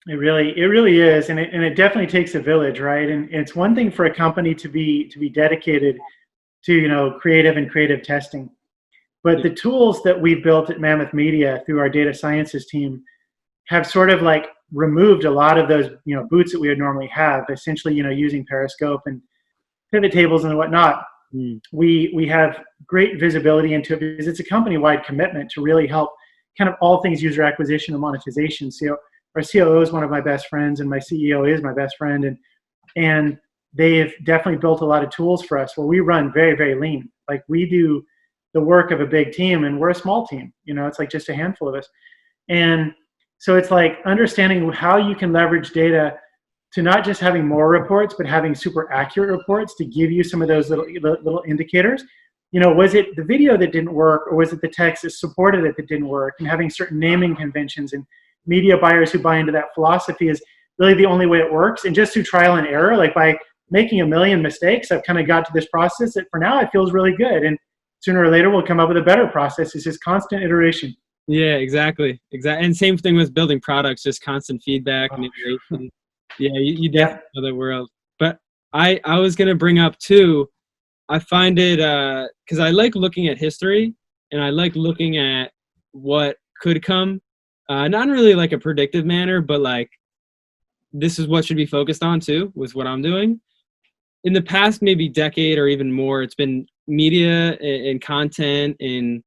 It really is, and it definitely takes a village, right? And it's one thing for a company to be dedicated to creative testing, but the tools that we've built at Mammoth Media through our data sciences team have sort of like removed a lot of those boots that we would normally have. Essentially, using Periscope and pivot tables and whatnot. We have great visibility into it, because it's a company-wide commitment to really help kind of all things user acquisition and monetization. So our COO is one of my best friends, and my CEO is my best friend, and they've definitely built a lot of tools for us where we run very, very lean. Like, we do the work of a big team, and we're a small team. It's like just a handful of us. And so it's like understanding how you can leverage data to not just having more reports, but having super accurate reports to give you some of those little indicators. Was it the video that didn't work, or was it the text that supported it that didn't work? And having certain naming conventions and media buyers who buy into that philosophy is really the only way it works. And just through trial and error, like by making a million mistakes, I've kind of got to this process that for now it feels really good. And sooner or later we'll come up with a better process. It's just constant iteration. Yeah, exactly. And same thing with building products, just constant feedback and iteration. Yeah, you definitely know that world. But I was going to bring up too, I find it, because I like looking at history, and I like looking at what could come, not really like a predictive manner, but like this is what should be focused on too with what I'm doing. In the past maybe decade or even more, it's been media and content in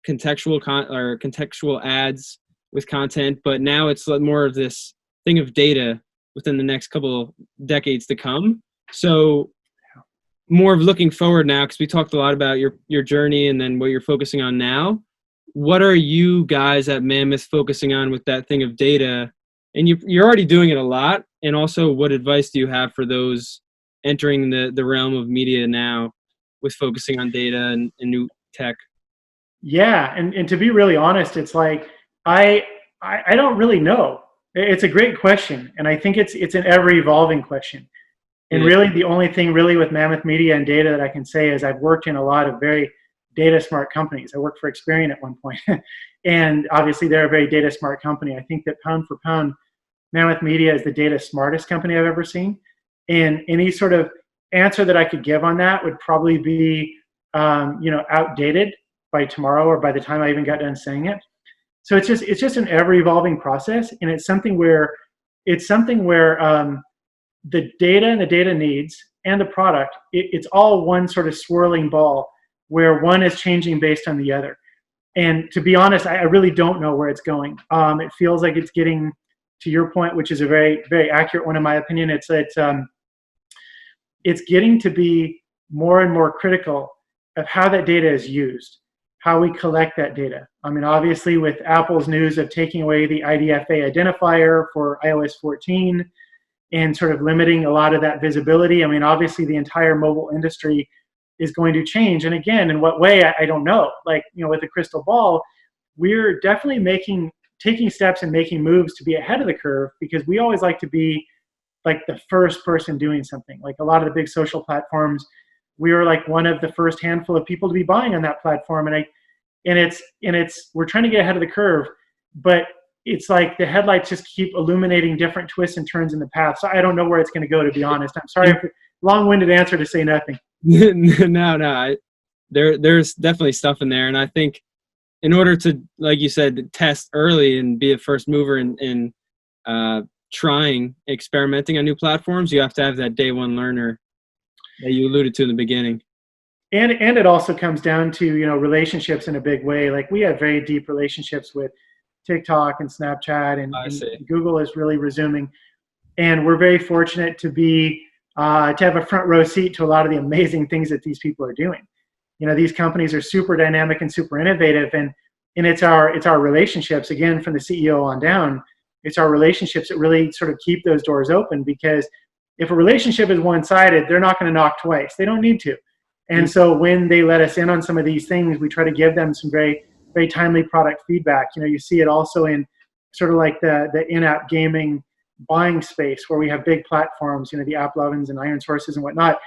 contextual ads with content, but now it's more of this thing of data within the next couple decades to come. So more of looking forward now, because we talked a lot about your journey and then what you're focusing on now. what are you guys at Mammoth focusing on with that thing of data? And you're already doing it a lot. And also, what advice do you have for those entering the realm of media now with focusing on data and new tech? Yeah, and to be really honest, it's like I don't really know. It's a great question, and I think it's an ever evolving question. And really, the only thing really with Mammoth Media and data that I can say is I've worked in a lot of very data smart companies. I worked for Experian at one point, and obviously they're a very data smart company. I think that pound for pound, Mammoth Media is the data smartest company I've ever seen. And any sort of answer that I could give on that would probably be, outdated by tomorrow or by the time I even got done saying it. So it's just an ever evolving process, and it's something where the data and the data needs and the product, it's all one sort of swirling ball where one is changing based on the other. And to be honest, I really don't know where it's going. It feels like it's getting, to your point, which is a very, very accurate one in my opinion, it's getting to be more and more critical of how that data is used, how we collect that data. I mean, obviously with Apple's news of taking away the IDFA identifier for iOS 14 and sort of limiting a lot of that visibility, I mean, obviously the entire mobile industry is going to change. And again, in what way, I don't know. Like, with a crystal ball, we're definitely taking steps and making moves to be ahead of the curve, because we always like to be like the first person doing something. Like a lot of the big social platforms, we were like one of the first handful of people to be buying on that platform. We're trying to get ahead of the curve, but it's like the headlights just keep illuminating different twists and turns in the path. So I don't know where it's going to go, to be honest. I'm sorry for long-winded answer to say nothing. No. There's definitely stuff in there. And I think in order to, like you said, test early and be a first mover in experimenting on new platforms, you have to have that day one learner that you alluded to in the beginning. And it also comes down to, relationships in a big way. Like we have very deep relationships with TikTok and Snapchat, and Google is really resuming. And we're very fortunate to have a front row seat to a lot of the amazing things that these people are doing. These companies are super dynamic and super innovative, and it's our relationships, again, from the CEO on down, it's our relationships that really sort of keep those doors open, because if a relationship is one-sided, they're not going to knock twice. They don't need to. And so when they let us in on some of these things, we try to give them some very, very timely product feedback. You see it also in sort of like the in-app gaming buying space, where we have big platforms, the AppLovins and Iron Sources and whatnot.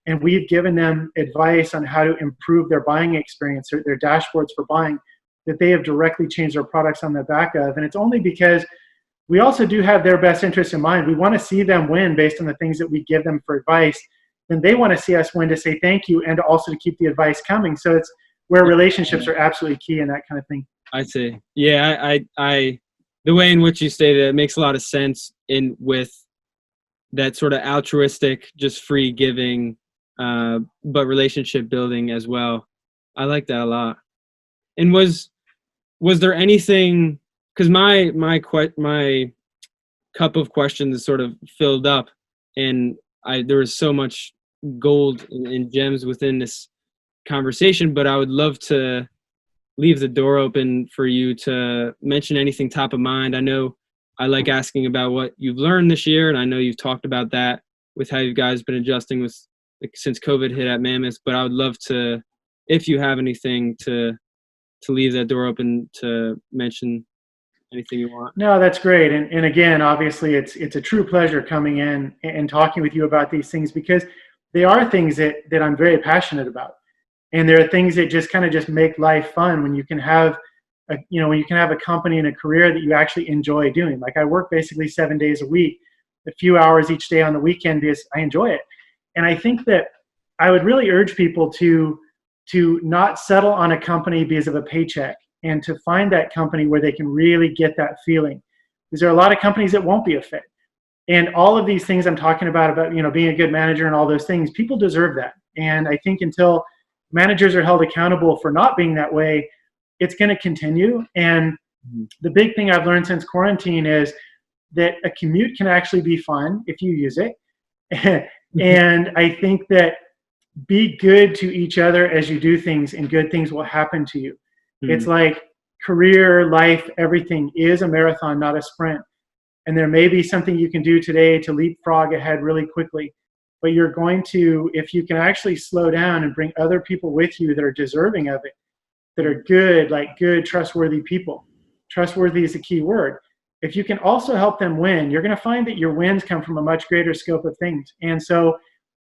And we've given them advice on how to improve their buying experience, or their dashboards for buying, that they have directly changed their products on the back of. And it's only because we also do have their best interests in mind. We want to see them win based on the things that we give them for advice. Then they want to see us win to say thank you, and also to keep the advice coming. So it's where relationships are absolutely key and that kind of thing. I'd say, yeah, I the way in which you stated it makes a lot of sense with that sort of altruistic, just free giving, but relationship building as well. I like that a lot. And was there anything, because my cup of questions is sort of filled up, and there was so much gold and gems within this conversation, but I would love to leave the door open for you to mention anything top of mind. I know I like asking about what you've learned this year, and I know you've talked about that with how you guys been adjusting since COVID hit at Mammoth, but I would love to, if you have anything, to leave that door open to mention anything you want. No, that's great. And again, obviously it's a true pleasure coming in and talking with you about these things, because they are things that I'm very passionate about. And there are things that just make life fun when you can have a company and a career that you actually enjoy doing. Like I work basically 7 days a week, a few hours each day on the weekend, because I enjoy it. And I think that I would really urge people to not settle on a company because of a paycheck, and to find that company where they can really get that feeling. Because there are a lot of companies that won't be a fit. And all of these things I'm talking about being a good manager and all those things, people deserve that. And I think until managers are held accountable for not being that way, it's going to continue. And the big thing I've learned since quarantine is that a commute can actually be fun if you use it. And I think that be good to each other as you do things, and good things will happen to you. It's like career, life, everything is a marathon, not a sprint. And there may be something you can do today to leapfrog ahead really quickly. But you're going to, if you can actually slow down and bring other people with you that are deserving of it, that are good, like good, trustworthy people. Trustworthy is a key word. If you can also help them win, you're going to find that your wins come from a much greater scope of things. And so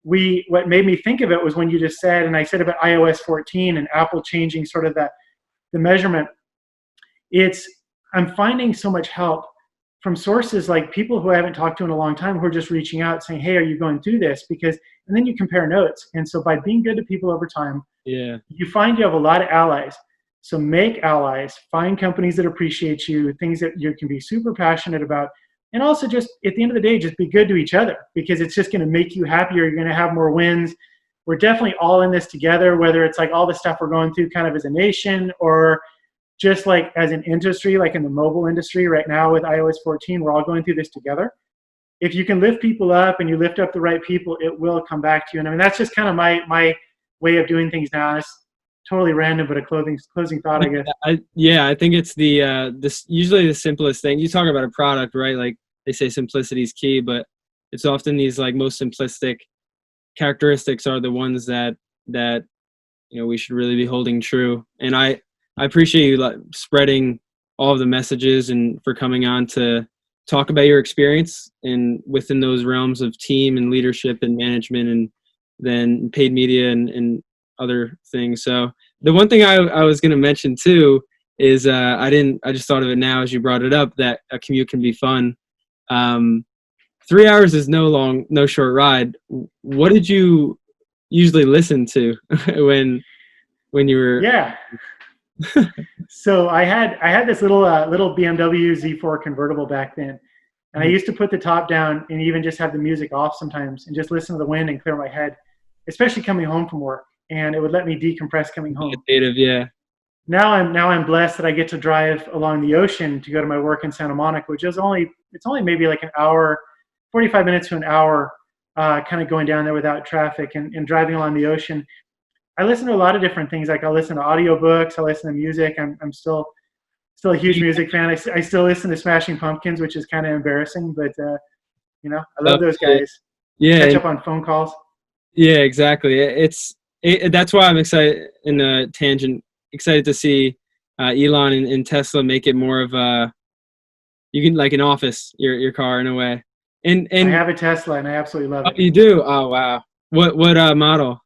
what made me think of it was when you just said, and I said about iOS 14 and Apple changing sort of the measurement. I'm finding so much help from sources like people who I haven't talked to in a long time who are just reaching out saying, hey, are you going through this? And then you compare notes. And so by being good to people over time, you find you have a lot of allies. So make allies, find companies that appreciate you, things that you can be super passionate about. And also just at the end of the day, just be good to each other, because it's just going to make you happier. You're going to have more wins. We're definitely all in this together, whether it's like all the stuff we're going through kind of as a nation or just like as an industry, like in the mobile industry right now with iOS 14, we're all going through this together. If you can lift people up and you lift up the right people, it will come back to you. And I mean, that's just kind of my way of doing things now. It's totally random, but a closing thought, I guess. I think it's this usually the simplest thing. You talk about a product, right? Like they say simplicity is key, but it's often these like most simplistic characteristics are the ones that we should really be holding true. And I appreciate you spreading all of the messages and for coming on to talk about your experience and within those realms of team and leadership and management and then paid media and other things. So the one thing I was going to mention too is I just thought of it now as you brought it up, that a commute can be fun. 3 hours is no short ride. What did you usually listen to when you were? Yeah. So I had this little BMW Z4 convertible back then, and I used to put the top down and even just have the music off sometimes and just listen to the wind and clear my head, especially coming home from work, and it would let me decompress coming home. Yeah. Now I'm blessed that I get to drive along the ocean to go to my work in Santa Monica, which is only maybe like an hour, 45 minutes to an hour, kind of going down there without traffic and driving along the ocean. I listen to a lot of different things. Like I listen to audiobooks, I listen to music. I'm still a huge music fan. I still listen to Smashing Pumpkins, which is kind of embarrassing, but I love those guys. Yeah, catch up on phone calls. Yeah, exactly. That's why I'm excited in a tangent. Excited to see Elon and Tesla make it more of you can like an office your car in a way. And I have a Tesla and I absolutely love it. You do? Oh wow. What model?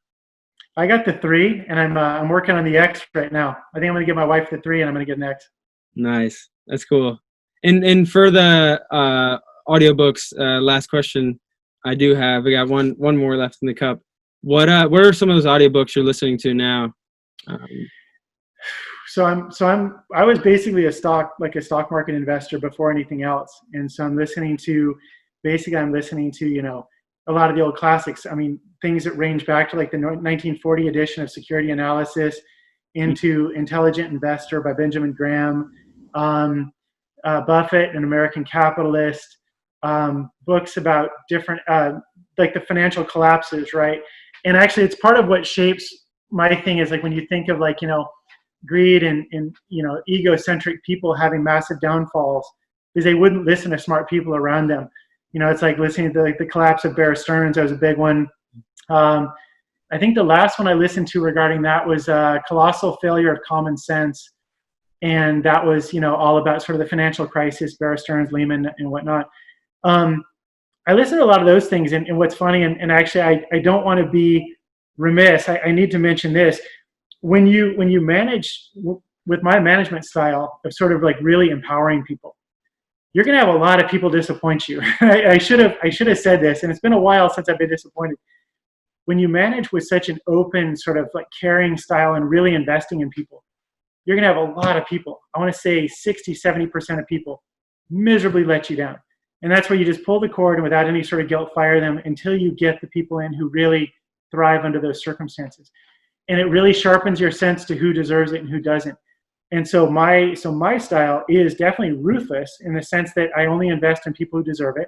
I got the 3, and I'm working on the X right now. I think I'm gonna give my wife the 3, and I'm gonna get an X. Nice, that's cool. And for the audiobooks, last question I do have. We got one more left in the cup. What are some of those audiobooks you're listening to now? I was basically a stock market investor before anything else, and so I'm listening to a lot of the old classics. I mean, things that range back to like the 1940 edition of Security Analysis into Intelligent Investor by Benjamin Graham, Buffett, An American Capitalist, books about different, like the financial collapses, right? And actually it's part of what shapes my thing is like when you think of like, greed and egocentric people having massive downfalls because they wouldn't listen to smart people around them. It's like listening to like the collapse of Bear Stearns. That was a big one. I think the last one I listened to regarding that was Colossal Failure of Common Sense. And that was, all about sort of the financial crisis, Bear Stearns, Lehman, and whatnot. I listen to a lot of those things. And what's funny, and actually I don't want to be remiss. I need to mention this. When you manage with my management style of sort of like really empowering people, you're going to have a lot of people disappoint you. I should have said this, and it's been a while since I've been disappointed. When you manage with such an open sort of like caring style and really investing in people, you're going to have a lot of people. I want to say 60, 70% of people miserably let you down. And that's where you just pull the cord and without any sort of guilt, fire them until you get the people in who really thrive under those circumstances. And it really sharpens your sense to who deserves it and who doesn't. And so my style is definitely ruthless in the sense that I only invest in people who deserve it.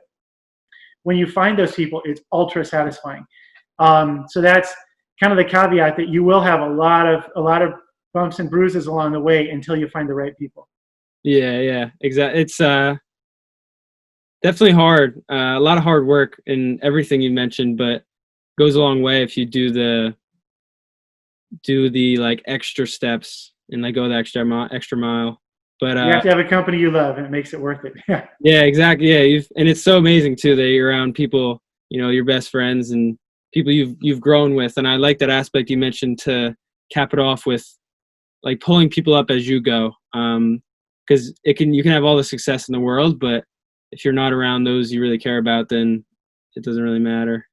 When you find those people, it's ultra satisfying. So that's kind of the caveat that you will have a lot of bumps and bruises along the way until you find the right people. Yeah, exactly. It's definitely hard. A lot of hard work in everything you mentioned, but goes a long way if you do the like extra steps and like go the extra mile. But you have to have a company you love, and it makes it worth it. Yeah. Yeah, exactly. Yeah, and it's so amazing too that you're around people, your best friends and people you've grown with. And I like that aspect you mentioned to cap it off with, like pulling people up as you go. Because you can have all the success in the world, but if you're not around those you really care about, then it doesn't really matter.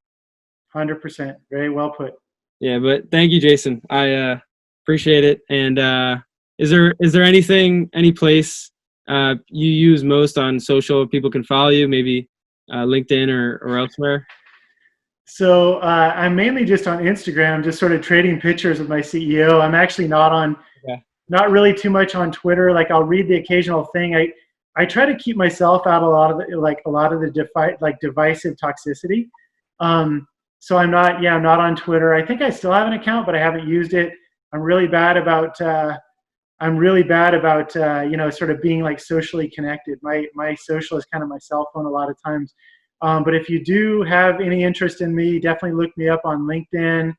100%. Very well put. Yeah, but thank you, Jason. I appreciate it. And is there any place you use most on social people can follow you? Maybe LinkedIn or elsewhere? So I'm mainly just on Instagram, just sort of trading pictures with my CEO. I'm actually not really too much on Twitter. Like I'll read the occasional thing. I try to keep myself out a lot of the divisive toxicity. So I'm not on Twitter. I think I still have an account, but I haven't used it. I'm really bad about sort of being like socially connected. My social is kind of my cell phone a lot of times. But if you do have any interest in me, definitely look me up on LinkedIn.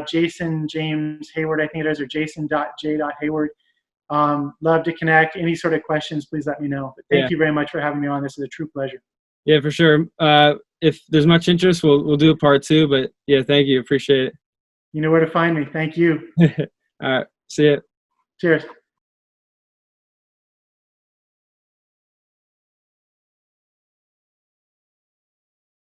Jason James Hayward, I think it is, or jason.j.hayward. Love to connect. Any sort of questions, please let me know. But thank you very much for having me on. This is a true pleasure. Yeah, for sure. If there's much interest, we'll do a part 2. But yeah, thank you. Appreciate it. You know where to find me. Thank you. All right. See ya. Cheers.